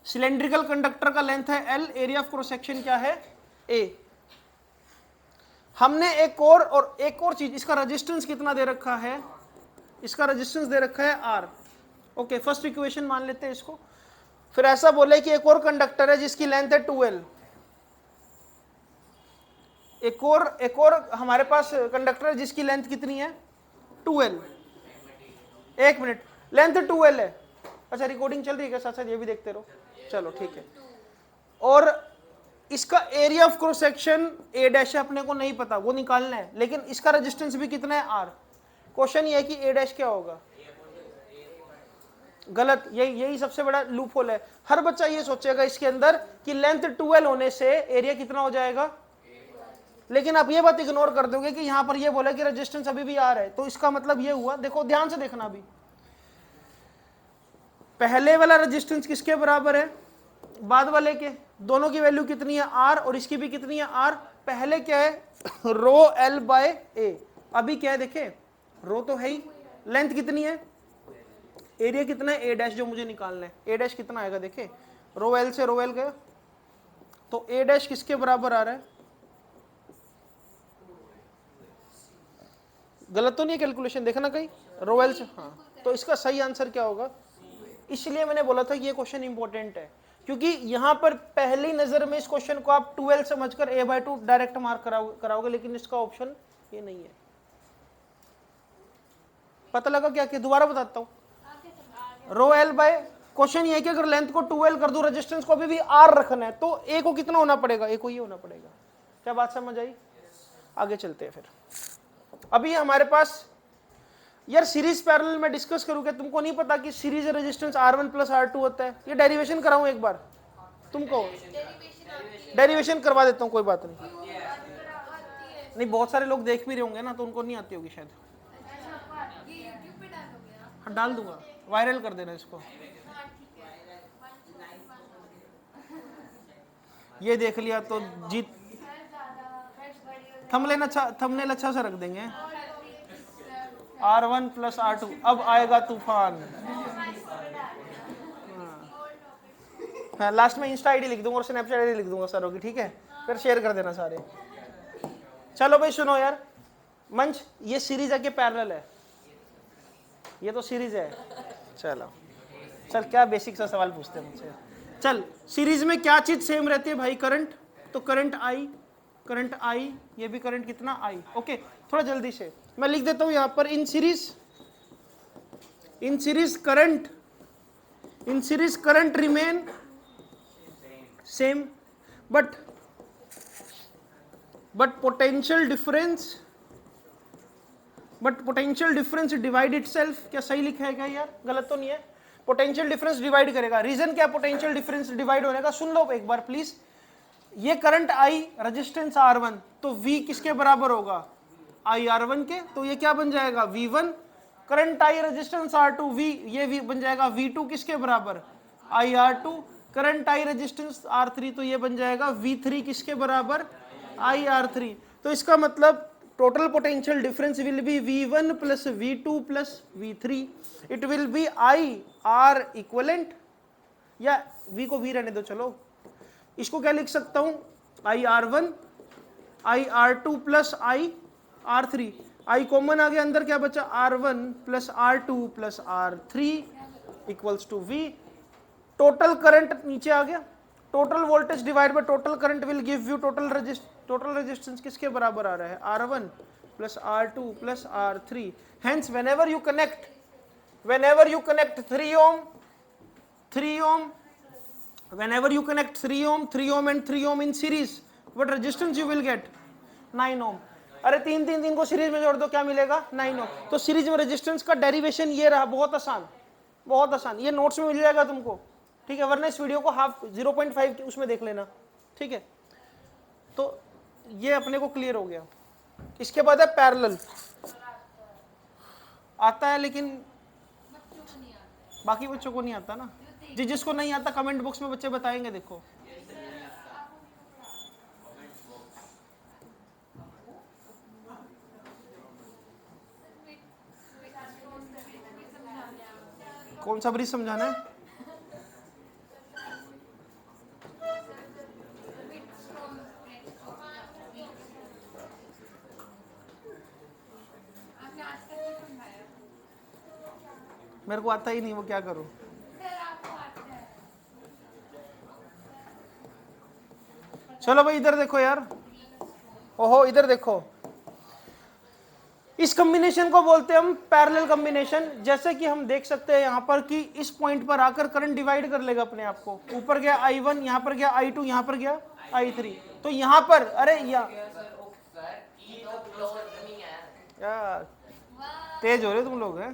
सिलेंड्रिकल कंडक्टर का लेंथ है L, area of cross section क्या है ए। हमने एक और चीज, इसका रेजिस्टेंस कितना दे रखा है, इसका रेजिस्टेंस दे रखा है आर। ओके, फर्स्ट इक्वेशन मान लेते हैं इसको। फिर ऐसा बोले कि एक और कंडक्टर है जिसकी लेंथ है 2l, एक और हमारे पास कंडक्टर है जिसकी लेंथ कितनी है 2l। एक मिनट, लेंथ 2l है, अच्छा रिकॉर्डिंग चल रही है क्या, साथ साथ ये भी देखते रहो, चलो ठीक है। और इसका area of cross section A dash है, अपने को नहीं पता, वो निकालना है, लेकिन इसका रेजिस्टेंस भी कितना है आर। क्वेश्चन ये है कि ए डैश क्या होगा, गलत, यही सबसे बड़ा लूप होल है। हर बच्चा ये सोचेगा इसके अंदर कि लेंथ 2l होने से एरिया कितना हो जाएगा, लेकिन आप ये बात इग्नोर कर दोगे कि यहां पर ये बोला कि रेजिस्टेंस अभी भी आर है, तो इसका मतलब ये हुआ, देखो ध्यान से देखना भी, पहले वाला रेजिस्टेंस किसके बराबर है, बाद वाले के, दोनों की वैल्यू कितनी है आर और इसकी भी कितनी है आर। पहले क्या है रो एल बाय ए, अभी क्या है देखे, रो तो है ही, लेंथ कितनी है, एरिया कितना है ए डैश जो मुझे निकालना है, ए डैश कितना आएगा देखे, रो एल से रो एल गया, तो ए डैश किसके बराबर आ रहा है, गलत तो नहीं कैलकुलेशन, देखना कहीं रो एल से, हाँ, तो इसका सही आंसर क्या होगा। इसलिए मैंने बोला था कि ये क्वेश्चन इंपॉर्टेंट है, क्योंकि यहां पर पहली नजर में इस क्वेश्चन को आप 12 समझकर a/2 डायरेक्ट मार्क कराओगे, लेकिन इसका ऑप्शन ये नहीं है। पता लगा क्या, दोबारा बताता हूं, रो एल बाय, क्वेश्चन ये है कि अगर लेंथ को 2l कर दूं, रेजिस्टेंस को अभी भी r रखना है, तो a को कितना होना पड़ेगा, a को ये होना पड़ेगा। क्या बात समझ आई, आगे चलते हैं। फिर अभी हमारे पास यार सीरीज पैरेलल में डिस्कस करूं, क्या तुमको नहीं पता कि series resistance R1 plus R2 होता है। ये डेरिवेशन कराऊं एक बार तुमको, डेरिवेशन करवा देता हूं, कोई बात नहीं, बहुत सारे लोग देख भी रहे होंगे ना, तो उनको नहीं आती होगी शायद। हाँ डाल दूंगा, वायरल कर देना इसको। ये देख लिया तो जीत, थंबनेल अच्छा सा रख देंगे, R1 प्लस R2, अब आएगा तूफान। हाँ, लास्ट में इंस्टा आईडी लिख दूंगा और स्नैपचैट आईडी लिख दूंगा सरों की, ठीक है, फिर शेयर कर देना सारे। चलो भाई सुनो यार, मंच ये सीरीज है कि पैरेलल है, ये तो सीरीज है। चलो चल, क्या बेसिक सा सवाल पूछते हैं मुझसे, चल सीरीज में क्या चीज सेम रहती है भाई, करंट, तो करंट आई, ये भी करंट कितना आई। ओके, थोड़ा जल्दी से मैं लिख देता हूं यहां पर, in series current remain same, but potential difference divide itself. क्या सही लिखा है क्या यार, गलत तो नहीं है, पोटेंशियल डिफरेंस डिवाइड करेगा। रीजन क्या पोटेंशियल डिफरेंस डिवाइड होने का, सुन लो एक बार प्लीज। ये करंट आई, रेजिस्टेंस R1, तो V किसके बराबर होगा, IR1 के, तो ये क्या बन जाएगा V1। Current I, resistance R2, V, ये V बन जाएगा V2 किसके बराबर, IR2। Current I, resistance R3, तो ये बन जाएगा V3 किसके बराबर, IR3। तो इसका मतलब total potential difference will be V1 plus V2 plus V3, it will be IR equivalent, या V को V रहने दो, चलो इसको क्या लिख सकता हूं, IR1 IR2 plus IR3, I common आ गया, अंदर क्या बचा, R1 plus R2 plus R3 equals to V। Total current नीचे आ गया, total voltage divide by total current will give you total resistance किसके बराबर आ रहा है, R1 plus R2 plus R3। Hence whenever you connect 3 ohm, whenever you connect 3 ohm and 3 ohm in series, what resistance you will get, 9 ohm। अरे 3 को series में जोड़ दो, क्या मिलेगा 9 ओम। तो सीरीज में रेजिस्टेंस का डेरिवेशन ये रहा, बहुत आसान, बहुत आसान, ये नोट्स में मिल जाएगा तुमको, ठीक है, वरना इस वीडियो को हाफ 0.5 उसमें देख लेना, ठीक है। तो ये अपने को क्लियर हो गया। इसके बाद है पैरेलल, आता है लेकिन बाकी बच्चों को नहीं आता ना जी। जिसको नहीं आता कमेंट बॉक्स में बच्चे बताएंगे। देखो कौन सा ब्रिज समझाना है? मेरे को आता ही नहीं, वो क्या करूं। चलो भाई इधर देखो यार, ओहो इधर देखो, इस कॉम्बिनेशन को बोलते हैं हम पैरेलल कॉम्बिनेशन। जैसे कि हम देख सकते हैं यहाँ पर कि इस पॉइंट पर आकर करंट डिवाइड कर लेगा अपने आप को, ऊपर गया I1, यहाँ पर गया I2, यहाँ पर गया I3। तो यहाँ पर अरे यार तेज हो रहे तुम लोग हैं।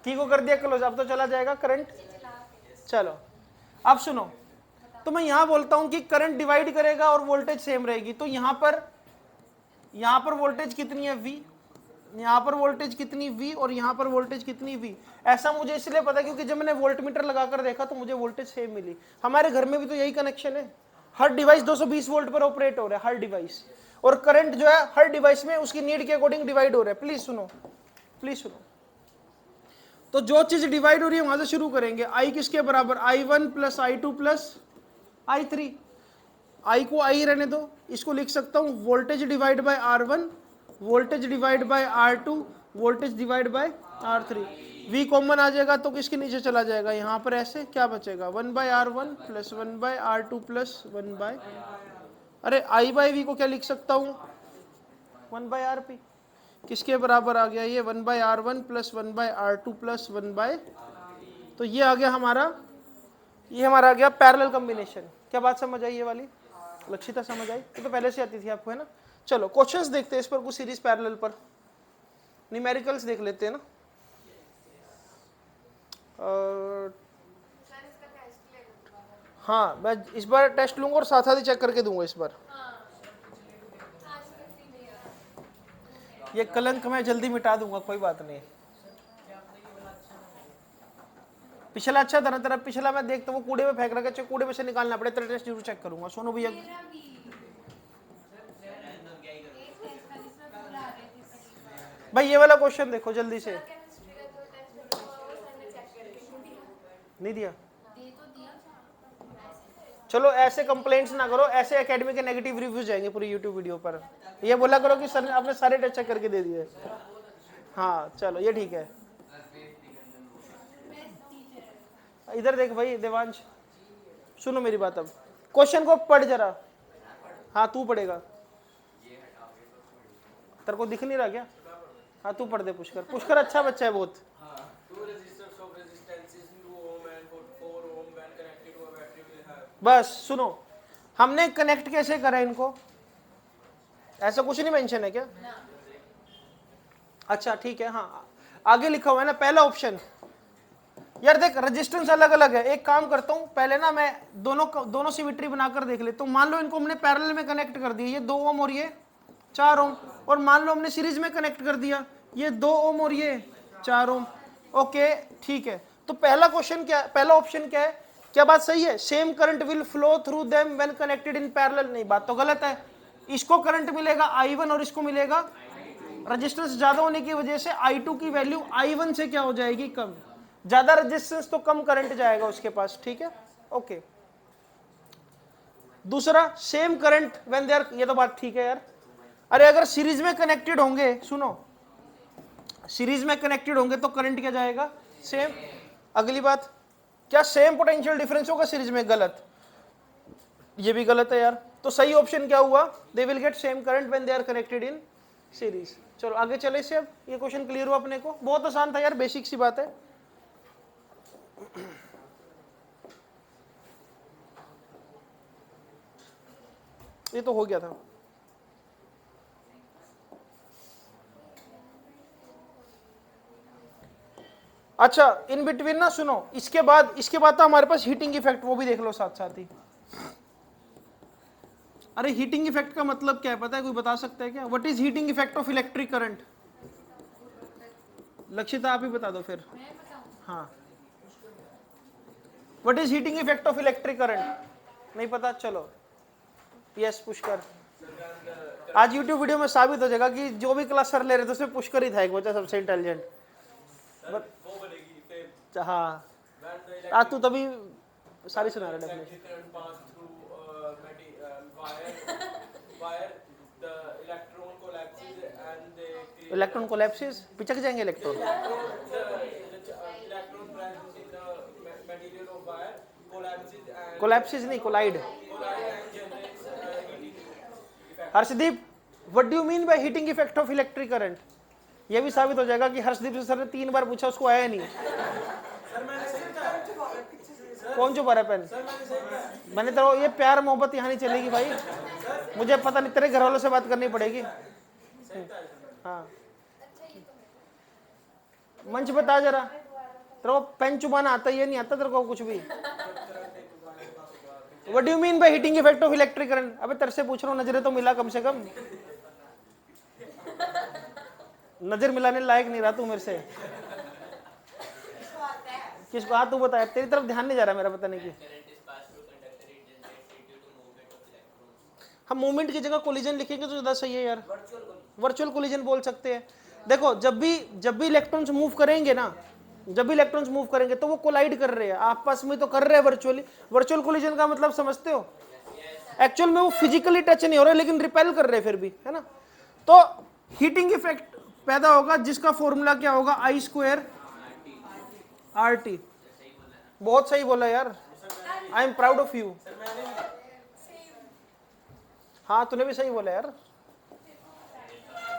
की को कर दिया क्लोज, अब तो चला जाएगा करंट। चलो अब सुनो, तो मैं यहां बोलता हूं कि करंट डिवाइड करेगा और वोल्टेज सेम रहेगी। तो यहां पर वोल्टेज कितनी है V, यहां पर वोल्टेज कितनी V, और यहां पर वोल्टेज कितनी V। ऐसा मुझे इसलिए पता है क्योंकि जब मैंने वोल्टमीटर लगाकर देखा तो मुझे वोल्टेज सेम मिली। हमारे घर में भी तो यही कनेक्शन है, हर डिवाइस 220 वोल्ट पर ऑपरेट हो रहा है, हर डिवाइस, और करंट जो है हर डिवाइस में उसकी नीड के अकॉर्डिंग डिवाइड हो रहा है। प्लीज सुनो, प्लीज सुनो। तो जो चीज डिवाइड हो रही है वहां से शुरू करेंगे। I किसके बराबर, I1 plus I2 plus I3। I को I रहने दो, इसको लिख सकता हूं voltage divide by R1, voltage divide by R2, voltage divide by R3। V common आ जाएगा तो किसके नीचे चला जाएगा, यहां पर ऐसे क्या बचेगा, 1 by R1 plus 1 by R2 plus 1 by, अरे I बाय V को क्या लिख सकता हूं, 1 बाय RP। किसके बराबर आ गया ये, 1 by R1 plus 1 by R2 plus 1 by, तो ये आ गया हमारा, ये हमारा आ गया पैरेलल कॉम्बिनेशन। क्या बात समझ आई ये वाली, लक्षिता समझ आई? ये तो पहले से आती थी आपको, है ना। चलो क्वेश्चंस देखते हैं इस पर, कुछ सीरीज पैरेलल पर न्यूमेरिकल्स देख लेते हैं ना। हाँ मैं इस बार टेस्ट लूंगा और साथ साथ ही चेक करके दूंगा इस बार। ये कलंक मैं जल्दी मिटा दूंगा, कोई बात नहीं। पिछला अच्छा था ना तेरा, पिछला मैं देखता हूँ कूड़े में फेंक रखा, कूड़े में से निकालना पड़े, तेरा टेस्ट जरूर चेक करूंगा। सोनू भैया भाई ये वाला क्वेश्चन देखो जल्दी से, नहीं दिया। चलो ऐसे कंप्लेंट्स ना करो, ऐसे एकेडमी के नेगेटिव रिव्यूज जाएंगे पूरी यूट्यूब वीडियो पर। ये बोला करो कि सर ने आपने सारे टेस्ट चेक करके दे दिए। हाँ चलो ये ठीक है। इधर देख भाई देवांश, सुनो मेरी बात, अब क्वेश्चन को पढ़ जरा। हाँ तू पढ़ेगा, तेरे को दिख नहीं रहा क्या? हाँ तू पढ़ दे। पुष्कर, पुष्कर अच्छा बच्चा है बहुत। बस सुनो, हमने कनेक्ट कैसे करा इनको, ऐसा कुछ नहीं मेंशन है क्या? अच्छा ठीक है, हाँ आगे लिखा हुआ है ना पहला ऑप्शन। यार देख रेजिस्टेंस अलग अलग है, एक काम करता हूं पहले ना मैं दोनों सिमेट्री बनाकर देख लेता हूं। मान लो इनको हमने पैरेलल में कनेक्ट कर दिया, ये 2 ओम और ये 4 ओम, और मान लो हमने सीरीज में कनेक्ट कर दिया, ये 2 ओम और ये 4 ओम। ओके ठीक है, तो पहला क्वेश्चन क्या, पहला ऑप्शन क्या है, क्या बात सही है? Same current will flow through them when connected in parallel. नहीं, बात तो गलत है। इसको करंट मिलेगा I1 और इसको मिलेगा, रेजिस्टेंस ज्यादा होने की वजह से I2 की वैल्यू I1 से क्या हो जाएगी, कम। ज्यादा रेजिस्टेंस तो कम करंट जाएगा उसके पास, ठीक है ओके। दूसरा same current when they are, ये तो बात ठीक है यार। अरे अगर सीरीज में कनेक्टेड होंगे, सुनो सीरीज में कनेक्टेड होंगे तो करंट क्या जाएगा, सेम। अगली बात, क्या सेम पोटेंशियल डिफरेंस होगा सीरीज में, गलत, ये भी गलत है यार। तो सही ऑप्शन क्या हुआ, they will get same current when they are connected in series. चलो आगे चले इससे, अब ये क्वेश्चन क्लियर हुआ अपने को, बहुत आसान था यार, बेसिक सी बात है। ये तो हो गया था। अच्छा इन बिटवीन ना सुनो, इसके बाद तो हमारे पास हीटिंग इफेक्ट, वो भी देख लो साथ साथ ही। अरे हीटिंग इफेक्ट का मतलब क्या है पता है, कोई बता सकता है क्या? What is heating effect of electric current? Lakshita आप ही बता दो फिर। हाँ, what is heating effect of electric current? नहीं पता? चलो यस पुष्कर। आज यूट्यूब वीडियो में साबित हो जाएगा कि जो भी क्लास सर ले रहे थे उसमें पुष्कर ही था एक बच्चा सबसे इंटेलिजेंट। हाँ आज तू तभी सारी सुना रहा है। इलेक्ट्रॉन कोलैप्सिस, पिचक जाएंगे इलेक्ट्रॉन। कोलैप्सिस नहीं, collide. Harshdeep, what do you mean by heating effect of electric current? ये भी साबित हो जाएगा कि हर्षदीप से सर ने 3 बार पूछा, उसको आया नहीं। कौन चुप रहा है पेन? मैंने तो ये प्यार मोहब्बत यहाँ नहीं चलेगी भाई, मुझे पता नहीं, तेरे घर वालों से बात करनी पड़ेगी। हाँ मंच बता जरा, तेरे को पेन चुबाना आता ये नहीं आता तेरे को कुछ भी? What do you mean by heating effect of electric current? अबे तेरे से पूछ रहा हूँ, नजरें तो मिला कम से कम। नजर मिलाने लायक नहीं रहा तू मेरे से। किसको? हाँ तू बता, तेरी तरफ ध्यान नहीं जा रहा मेरा, पता नहीं क्यों। हम मूवमेंट की जगह कोलिजन लिखेंगे तो ज्यादा सही है यार। वर्चुअल कोलिजन बोल सकते हैं। देखो जब भी इलेक्ट्रॉन्स मूव करेंगे ना, जब भी इलेक्ट्रॉन्स मूव करेंगे तो वो कोलाइड कर रहे हैं, आपस में तो कर रहे हैं वर्चुअली। वर्चुअल कोलिजन का मतलब समझते हो? एक्चुअल में वो फिजिकली टच नहीं हो रहे लेकिन रिपेल कर रहे हैं फिर भी, है ना? तो हीटिंग इफेक्ट पैदा होगा जिसका फॉर्मूला क्या होगा? I² RT। बहुत सही बोला यार, I am proud of you. हाँ तूने भी सही बोला यार,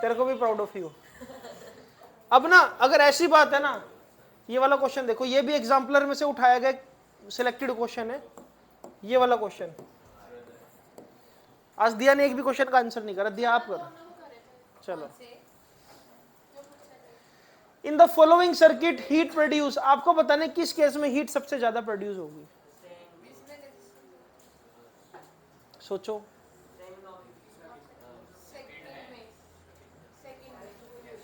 तेरे को भी प्राउड ऑफ यू। अब ना अगर ऐसी बात है ना, ये वाला क्वेश्चन देखो, ये भी एग्जाम्पलर में से उठाया गया सिलेक्टेड क्वेश्चन है। ये वाला क्वेश्चन आज दिया ने एक भी क्वेश्चन का आंसर नहीं करा, दिया आप करो। चलो, in the following circuit heat produce, आपको बताने किस केस में हीट सबसे ज्यादा प्रोड्यूस होगी? सोचो।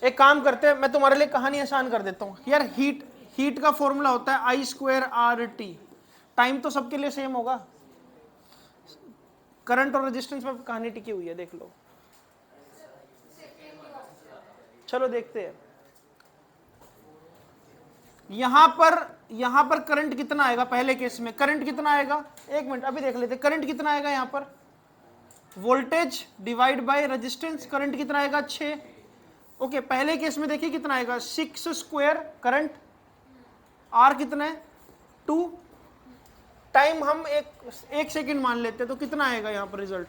एक काम करते हैं, मैं तुम्हारे लिए कहानी आसान कर देता हूँ यार। हीट का फॉर्मूला होता है I² RT। टाइम तो सबके लिए सेम होगा, करंट और रेजिस्टेंस पर कहानी टिकी हुई है, देख लो। चलो देखते हैं, यहां पर करंट कितना आएगा? पहले केस में करंट कितना आएगा? एक मिनट अभी देख लेते, करंट कितना आएगा यहां पर? Voltage divide by resistance, current कितना आएगा? 6। ओके पहले केस में देखिए कितना आएगा? 6² करंट, आर कितना है? 2। टाइम हम एक सेकंड मान लेते हैं, तो कितना आएगा यहाँ पर रिजल्ट?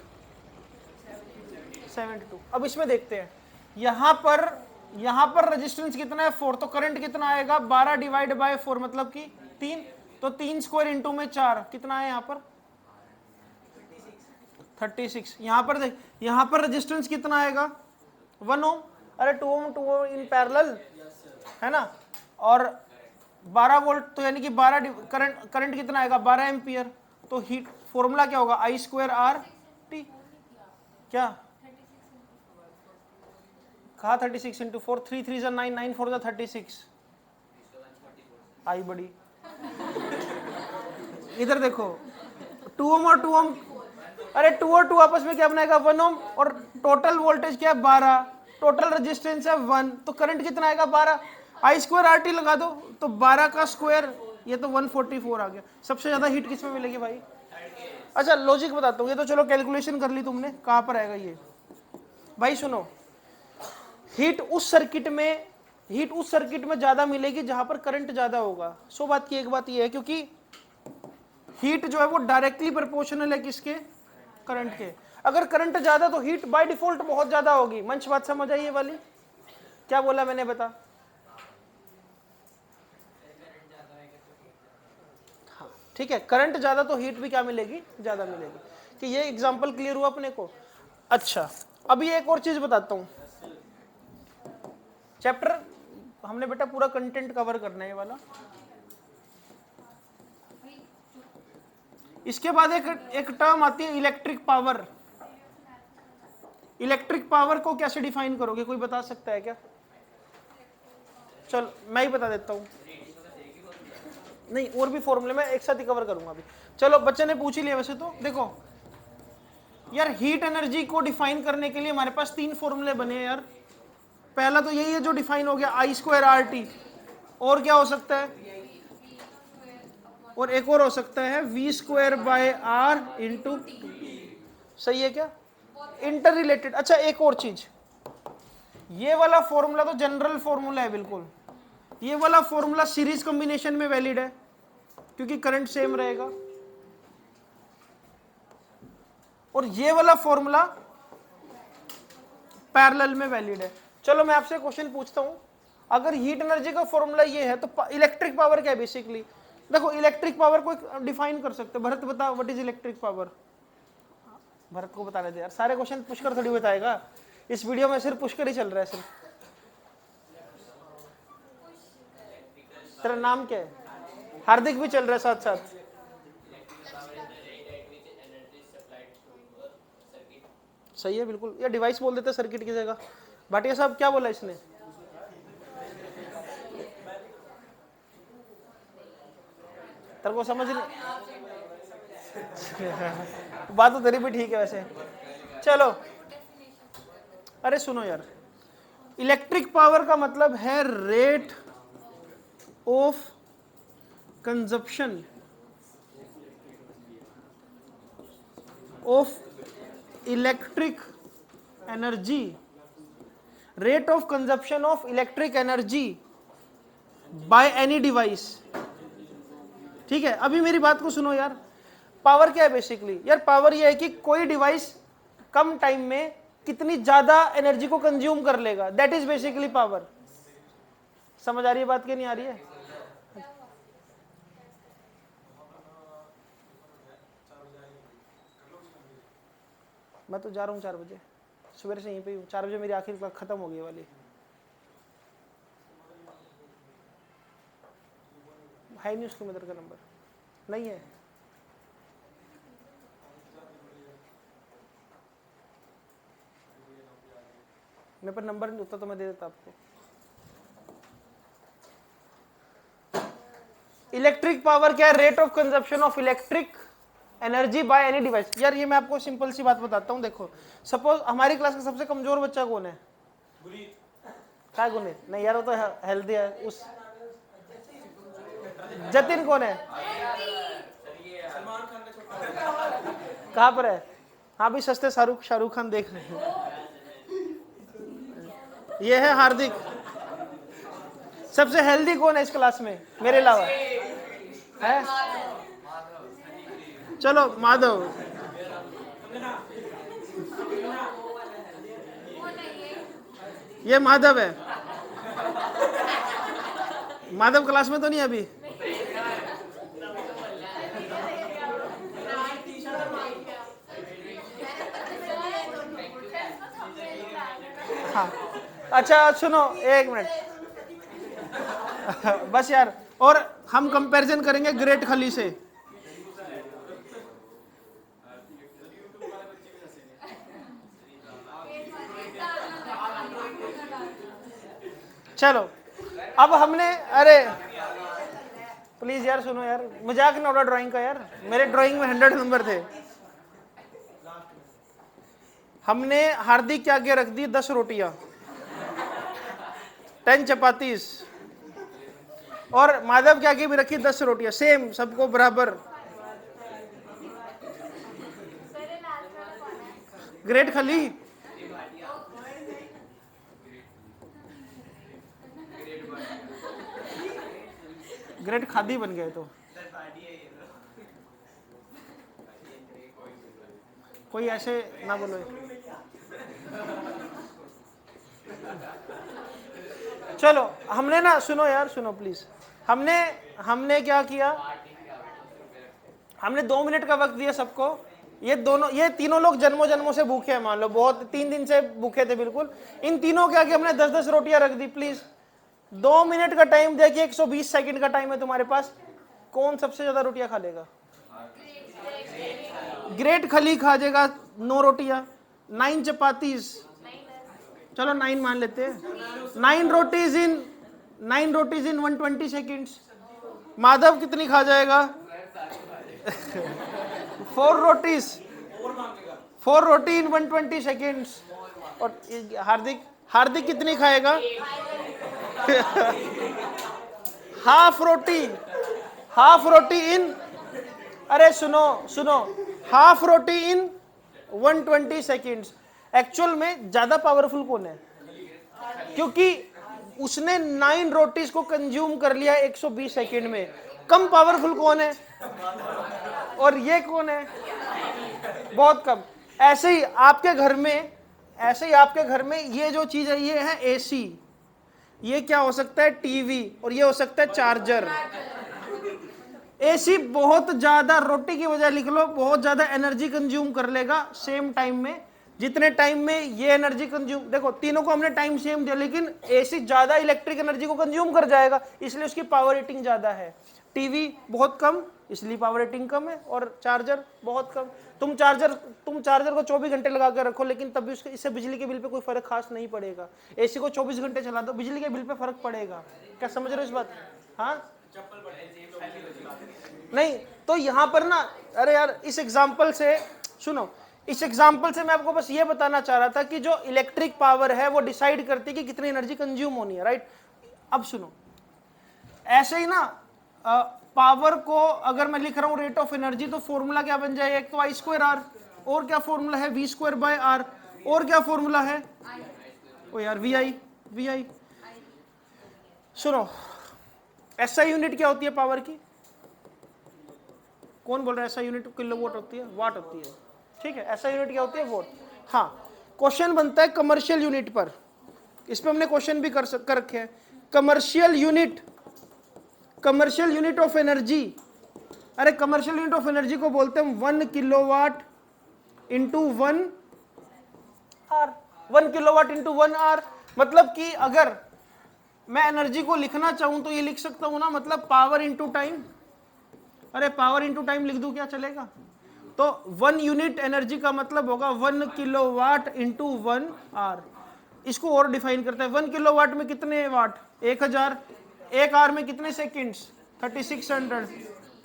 72। अब इसमें देखते हैं, यहाँ पर रेजिस्टेंस कितना है? 4। तो करंट कितना आएगा? 12 डिवाइड बाय 4 मतलब कि 3। तो 3² इंटू में 4 कितना है यहाँ पर? 36। यहाँ पर देख, यहाँ पर रेजिस्टेंस कितना आएगा? 1 ओम। अरे 2 ओम इन पैरेलल है ना, और 12 वोल्ट, तो यानी कि 12 करंट कितना आएगा? 12 एम्पियर। तो हीट फॉर्मूला क्या होगा? I² RT। क्या कहा? 36 इंटू 4, 3 3 9, 9 4 36। आई बड़ी, इधर देखो 2 ओम और 2 ओम, अरे 2 और 2 आपस में क्या बनाएगा? 1 ओम। और टोटल वोल्टेज क्या है? 12। टोटल रेजिस्टेंस है 1, तो करंट कितना आएगा? 12। I² RT लगा दो, तो 12 का स्क्वायर, ये तो 144 आ गया। सबसे ज्यादा हीट किस में मिलेगी भाई? अच्छा लॉजिक बताता हूँ, ये तो चलो कैलकुलेशन कर ली तुमने, कहाँ पर आएगा ये? भाई सुनो, हीट उस सर्किट में ज्यादा मिलेगी जहां पर करंट ज्यादा होगा। सो बात की एक बात ये है, क्योंकि हीट जो है वो डायरेक्टली प्रोपोर्शनल है किसके? करंट के। अगर करंट ज्यादा तो हीट बाय डिफॉल्ट बहुत ज्यादा होगी। मंच बात समझ आई ये वाली? क्या बोला मैंने, बता? हाँ ठीक है, करंट ज्यादा तो हीट भी क्या मिलेगी? ज्यादा मिलेगी। कि ये एग्जांपल क्लियर हुआ अपने को? अच्छा अभी एक और चीज बताता हूं, चैप्टर हमने बेटा पूरा कंटेंट कवर करना है ये वाला। इसके बाद एक टर्म आती है इलेक्ट्रिक पावर। इलेक्ट्रिक पावर को कैसे डिफाइन करोगे, कोई बता सकता है क्या? चल मैं ही बता देता हूं, नहीं और भी फॉर्मूले मैं एक साथ ही कवर करूंगा अभी। चलो बच्चे ने पूछ ही लिया वैसे तो। देखो यार हीट एनर्जी को डिफाइन करने के लिए हमारे पास 3 फॉर्मूले बने हैं यार। पहला तो यही है जो डिफाइन हो गया I²RT, और क्या हो सकता है, और एक और हो सकता है V²/R इंटू, सही है क्या, इंटर रिलेटेड। अच्छा एक और चीज, ये वाला फॉर्मूला तो जनरल फॉर्मूला है बिल्कुल, ये वाला फॉर्मूला सीरीज कॉम्बिनेशन में वैलिड है क्योंकि करंट सेम रहेगा, और ये वाला फॉर्मूला पैरेलल में वैलिड है। चलो मैं आपसे क्वेश्चन पूछता हूं, अगर हीट एनर्जी का फॉर्मूला ये है तो इलेक्ट्रिक पावर क्या है बेसिकली? देखो इलेक्ट्रिक पावर को डिफाइन कर सकते, भरत बता what is electric power. Bharat को बता देते यार, सारे क्वेश्चन पुष्कर थोड़ी बताएगा, इस वीडियो में सिर्फ पुष्कर ही चल रहा है सिर्फ। तेरा नाम क्या है? हार्दिक भी चल रहा है साथ साथ। सही है बिल्कुल, ये डिवाइस बोल देते सर्किट की जगह। भाटिया साहब क्या बोला इसने? तेरे को समझ नहीं बात तो तेरी भी ठीक है वैसे। चलो अरे सुनो यार, इलेक्ट्रिक पावर का मतलब है rate of consumption of electric energy, rate of consumption of electric energy by any device. ठीक है, अभी मेरी बात को सुनो यार, पावर क्या है बेसिकली? यार पावर ये है कि कोई डिवाइस कम टाइम में कितनी ज्यादा एनर्जी को कंज्यूम कर लेगा, दैट इज बेसिकली पावर। समझ आ रही है बात कि नहीं आ रही है? मैं तो जा रहा हूँ 4 बजे, सवेरे से यहीं पे 4 बजे मेरी आखिरी क्लास खत्म हो गई वाली। है नहीं उसको मेरे का नंबर नहीं है। मेरे पर नंबर नहीं होता तो मैं दे देता आपको। इलेक्ट्रिक पावर क्या है? Rate of consumption of electric energy by any device. यार ये मैं आपको सिंपल सी बात बताता हूँ। देखो सपोज हमारी क्लास का सबसे कमजोर बच्चा कौन है? क्या गुनी? नहीं यार वो तो हेल्दी है। उस जतिन कौन है? कहाँ पर है? हाँ भी सस्ते शाहरुख खान देख रहे हैं। ये है हार्दिक। सबसे हेल्दी कौन है इस क्लास में मेरे अलावा? है? चलो माधव। ये माधव है। माधव क्लास में तो नहीं अभी? हाँ अच्छा सुनो एक मिनट बस यार, और हम कंपैरिजन करेंगे ग्रेट खली से। चलो अब हमने, अरे प्लीज यार सुनो यार, मजाक ना उड़ा ड्राइंग का यार, मेरे ड्राइंग में 100 नंबर थे। हमने हार्दिक के आगे रख दी 10 रोटियां, 10 चपातीस, और माधव के आगे भी रखी 10 रोटियां, सेम सबको बराबर। ग्रेट खली ग्रेट खादी बन गए तो कोई ऐसे ना बोलो। चलो हमने ना, सुनो यार सुनो प्लीज, हमने क्या किया, हमने 2 मिनट का वक्त दिया सबको। ये तीनों लोग जन्मों से भूखे हैं, मान लो बहुत 3 दिन से भूखे थे बिल्कुल। इन तीनों के आगे हमने 10-10 रोटियां रख दी। प्लीज 2 मिनट का टाइम दिया कि 120 सेकंड का टाइम है तुम्हारे पास, कौन सबसे ज्यादा रोटियां खा लेगा? ग्रेट खली खा जाएगा 9 रोटियां, 9 चपातीज, चलो 9 मान लेते हैं। 9 रोटीज इन 120 सेकेंड्स। माधव कितनी खा जाएगा? 4 रोटीज, 4 रोटी इन 120 सेकेंड्स। और हार्दिक, हार्दिक कितनी खाएगा? हाफ रोटी, हाफ रोटी इन, अरे सुनो सुनो, हाफ रोटी इन 120 सेकेंड्स। एक्चुअल में ज्यादा पावरफुल कौन है? क्योंकि उसने 9 रोटीज को कंज्यूम कर लिया 120 सेकेंड में। कम पावरफुल कौन है? और ये कौन है? बहुत कम। ऐसे ही आपके घर में, ऐसे ही आपके घर में ये जो चीज है ये है एसी, ये क्या हो सकता है? टीवी, और ये हो सकता है चार्जर। एसी बहुत ज्यादा, रोटी की वजह लिख लो, बहुत ज्यादा एनर्जी कंज्यूम कर लेगा सेम टाइम में, जितने टाइम में ये एनर्जी कंज्यूम, देखो तीनों को हमने टाइम सेम दिया, लेकिन एसी ज्यादा इलेक्ट्रिक एनर्जी को कंज्यूम कर जाएगा, इसलिए उसकी पावर रेटिंग ज्यादा है। टीवी बहुत कम, इसलिए पावर रेटिंग कम है, और चार्जर बहुत कम। तुम चार्जर को 24 घंटे लगा कर रखो, लेकिन तब भी उसके, इससे बिजली के बिल पे कोई फर्क खास नहीं पड़ेगा। एसी को 24 घंटे चला दो, बिजली के बिल पे फर्क पड़ेगा। क्या समझ रहे हो इस बात? हाँ नहीं, तो यहां पर ना, अरे यार इस एग्जाम्पल से सुनो, इस एग्जाम्पल से मैं आपको बस ये बताना चाह रहा था कि जो इलेक्ट्रिक पावर है वो डिसाइड करती है कि कितनी एनर्जी कंज्यूम होनी है, राइट? अब सुनो, ऐसे ही ना पावर को अगर मैं लिख रहा हूं रेट ऑफ एनर्जी, तो फॉर्मूला क्या बन जाएगा? एक तो I²R, और क्या फॉर्मूला है? V²/R, और क्या फॉर्मूला है? ओ यार VI। सुनो, SI यूनिट क्या होती है पावर की? कौन बोल रहा है? SI यूनिट किलोवाट होती है, वाट होती है, ठीक है। SI यूनिट क्या होती है? वोट। हाँ, क्वेश्चन बनता है कमर्शियल यूनिट पर, इस पे हमने क्वेश्चन भी कर रखे हैं। कमर्शियल यूनिट ऑफ एनर्जी, अरे कमर्शियल यूनिट ऑफ एनर्जी को बोलते हैं 1 kilowatt into 1 hour. 1 kilowatt into 1 hour, मतलब कि अगर मैं एनर्जी को लिखना चाहूं तो ये लिख सकता हूं ना, मतलब पावर इंटू टाइम। अरे पावर इंटू टाइम लिख दूं, क्या चलेगा? तो 1 यूनिट एनर्जी का मतलब होगा 1 किलोवाट इंटू 1 आर। इसको और डिफाइन करते हैं, 1 किलोवाट में कितने वाट? 1000। 1 आर में कितने सेकेंड्स? 3600।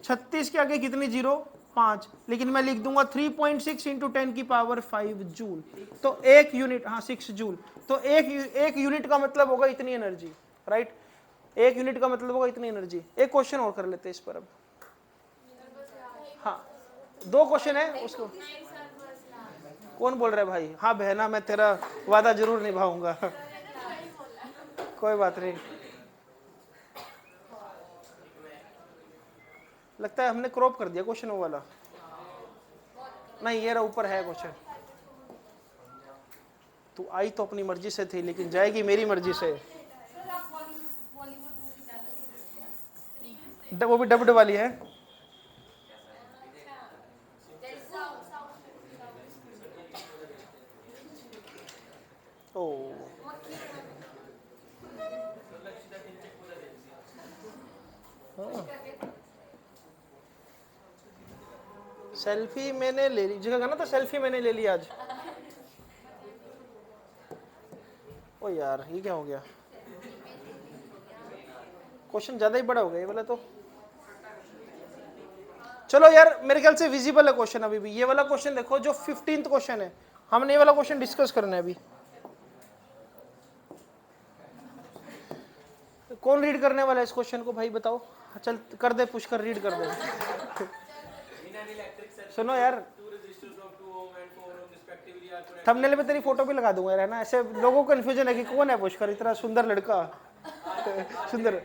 36 के आगे कितनी जीरो? 5। लेकिन मैं लिख दूंगा 3.6 इंटू 10 की पावर 5 जूल। तो 1 यूनिट, हाँ 6 जूल, तो एक यूनिट का मतलब होगा इतनी एनर्जी, राइट? 1 यूनिट का मतलब होगा इतनी एनर्जी। एक क्वेश्चन और कर लेते हैं इस पर अब। हाँ 2 क्वेश्चन है उसको। कौन बोल रहा है भाई? हाँ बहना, मैं तेरा वादा जरूर निभाऊंगा। कोई बात नहीं, लगता है हमने क्रॉप कर दिया क्वेश्चन वो वाला। नहीं, ये रहा ऊपर है क्वेश्चन। तू आई तो अपनी मर्जी से थी, लेकिन जाएगी मेरी मर्जी से। वो भी डब्ड वाली है। ओ सेल्फी मैंने ले ली, जगह ना, तो सेल्फी मैंने ले ली आज। ओ यार ये क्या हो गया? क्वेश्चन ज्यादा ही बड़ा हो गया ये वाला तो। चलो यार, मेरे ख्याल से विजिबल है क्वेश्चन अभी भी। ये वाला क्वेश्चन देखो, जो 15th क्वेश्चन है, हमने ये वाला क्वेश्चन डिस्कस करना है अभी। कौन रीड करने वाला है इस क्वेश्चन को भाई, बताओ। चल कर दे, पुश कर, रीड कर दे। सुनो यार, थंबनेल में तेरी फोटो भी लगा दूंगा यार, है ना? ऐसे लोगों को कंफ्यूजन है कि कौन है पुष्कर, इतना सुंदर लड़का। सुंदर।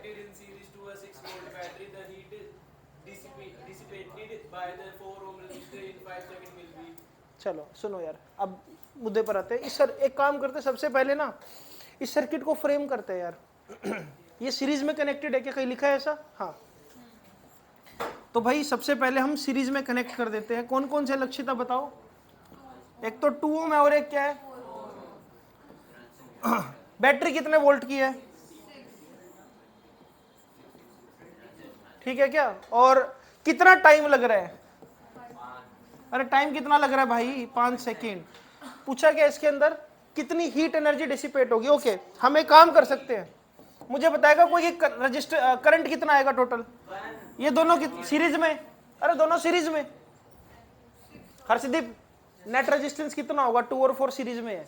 चलो सुनो यार, अब मुद्दे पर आते हैं। इस सर एक काम करते हैं, सबसे पहले ना इस सर्किट को फ्रेम करते हैं यार। ये सीरीज में कनेक्टेड है क्या? कहीं लिखा है ऐसा? हाँ, तो भाई सबसे पहले हम सीरीज में कनेक्ट कर देते हैं। कौन कौन से लक्षिता बताओ? एक तो 2 ओम है, और एक क्या है? बैटरी कितने वोल्ट की है? ठीक है क्या? और कितना टाइम लग रहा है? अरे टाइम कितना लग रहा है भाई? 5 सेकेंड। पूछा क्या इसके अंदर? कितनी हीट एनर्जी डिसिपेट होगी। ओके, हम एक काम कर सकते हैं, मुझे बताएगा कोई रजिस्टर करंट कितना आएगा टोटल? ये दोनों सीरीज में, अरे दोनों सीरीज में। हर्षदीप, नेट रेजिस्टेंस कितना होगा? 2 और 4 सीरीज में है।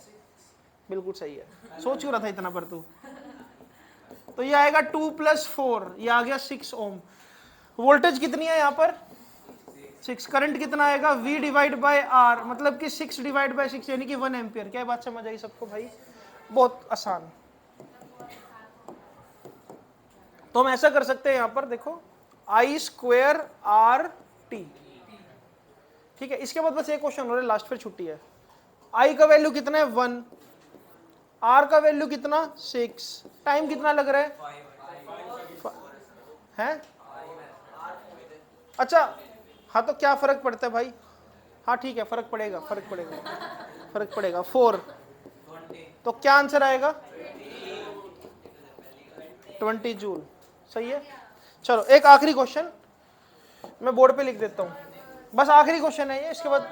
बिल्कुल सही है, सोच क्यों रहा था इतना पर तू? तो ये आएगा 2 + 4, ये आ गया 6 ओम। वोल्टेज कितनी है यहाँ पर? 6। करंट कितना आएगा? V / R, मतलब कि 6 / 6 यानी कि 1 एम्पियर। क्या बात समझ आई सबको भाई? बहुत आसान। तो हम ऐसा कर सकते हैं यहाँ पर, देखो I² RT, ठीक है। इसके बाद बस एक क्वेश्चन हो रहा है, लास्ट फिर छुट्टी है। I का वैल्यू कितना है? 1। R का वैल्यू कितना? 6। टाइम कितना लग रहा है? अच्छा, हाँ तो क्या फर्क पड़ता है भाई? हाँ ठीक है, फर्क पड़ेगा 4। तो क्या आंसर आएगा? 20 जूल। सही है। चलो एक आखिरी क्वेश्चन मैं बोर्ड पे लिख देता हूँ, बस आखिरी क्वेश्चन है ये, इसके बाद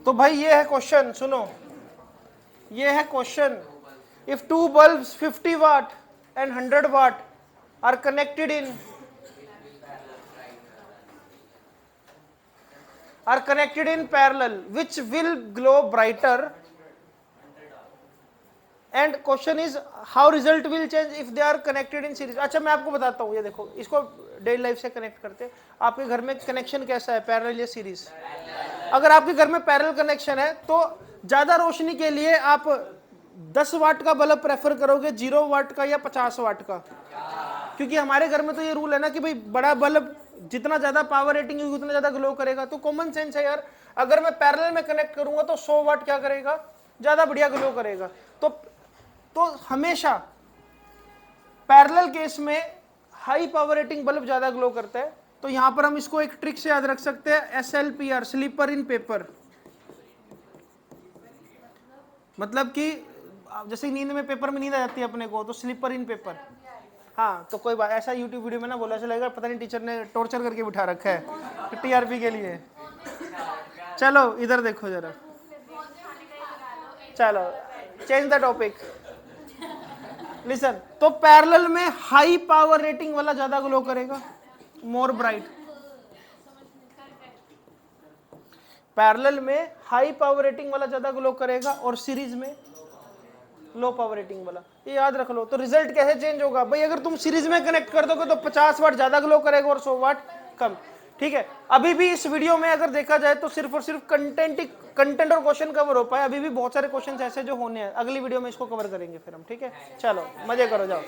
तो भाई ये है क्वेश्चन, सुनो ये है question. If 2 bulbs 50 watt and 100 watt are connected in parallel, which will glow brighter? And question is how result will change if they are connected in series? अच्छा मैं आपको बताता हूँ, ये देखो इसको डेली लाइफ से कनेक्ट करते हैं। आपके घर में कनेक्शन कैसा है, पैरेलल या सीरीज? अगर आपके घर में पैरेलल कनेक्शन है तो ज्यादा रोशनी के लिए आप 10 वाट का बल्ब प्रेफर करोगे, 0 वाट का या 50 वाट का? क्योंकि हमारे घर में तो ये रूल है ना कि भाई बड़ा बल्ब जितना ज्यादा पावर रेटिंग होगी उतना ज्यादा ग्लो करेगा। तो कॉमन सेंस है यार, अगर मैं पैरेलल में कनेक्ट करूंगा तो 100 वाट क्या करेगा? ज्यादा बढ़िया ग्लो करेगा। तो हमेशा पैरेलल केस में हाई पावर रेटिंग बल्ब ज्यादा ग्लो करता है। तो यहां पर हम इसको एक ट्रिक से याद रख सकते हैं, SLPR, स्लीपर इन पेपर। मतलब कि जैसे नींद में, पेपर में नींद आ जाती है अपने को, तो स्लीपर इन पेपर। हाँ तो कोई बात, ऐसा यूट्यूब वीडियो में ना बोला चलेगा, पता नहीं टीचर ने टॉर्चर करके बिठा रखा है TRP के लिए। चलो इधर देखो जरा, चलो चेंज द टॉपिक। लिसन, तो पैरेलल में हाई पावर रेटिंग वाला ज्यादा ग्लो करेगा, मोर ब्राइट। पैरेलल में हाई पावर रेटिंग वाला ज्यादा ग्लो करेगा और सीरीज में लो पावर रेटिंग वाला। ये याद रख लो। तो रिजल्ट कैसे चेंज होगा भाई? अगर तुम सीरीज में कनेक्ट कर दोगे तो 50 वाट ज्यादा ग्लो करेगा और 100 वाट कम। ठीक है, अभी भी इस वीडियो में अगर देखा जाए तो सिर्फ और सिर्फ कंटेंट और क्वेश्चन कवर हो पाए। अभी भी बहुत सारे क्वेश्चन ऐसे जो होने हैं, अगली वीडियो में इसको कवर करेंगे फिर हम। ठीक है, चलो मजे करो, जाओ।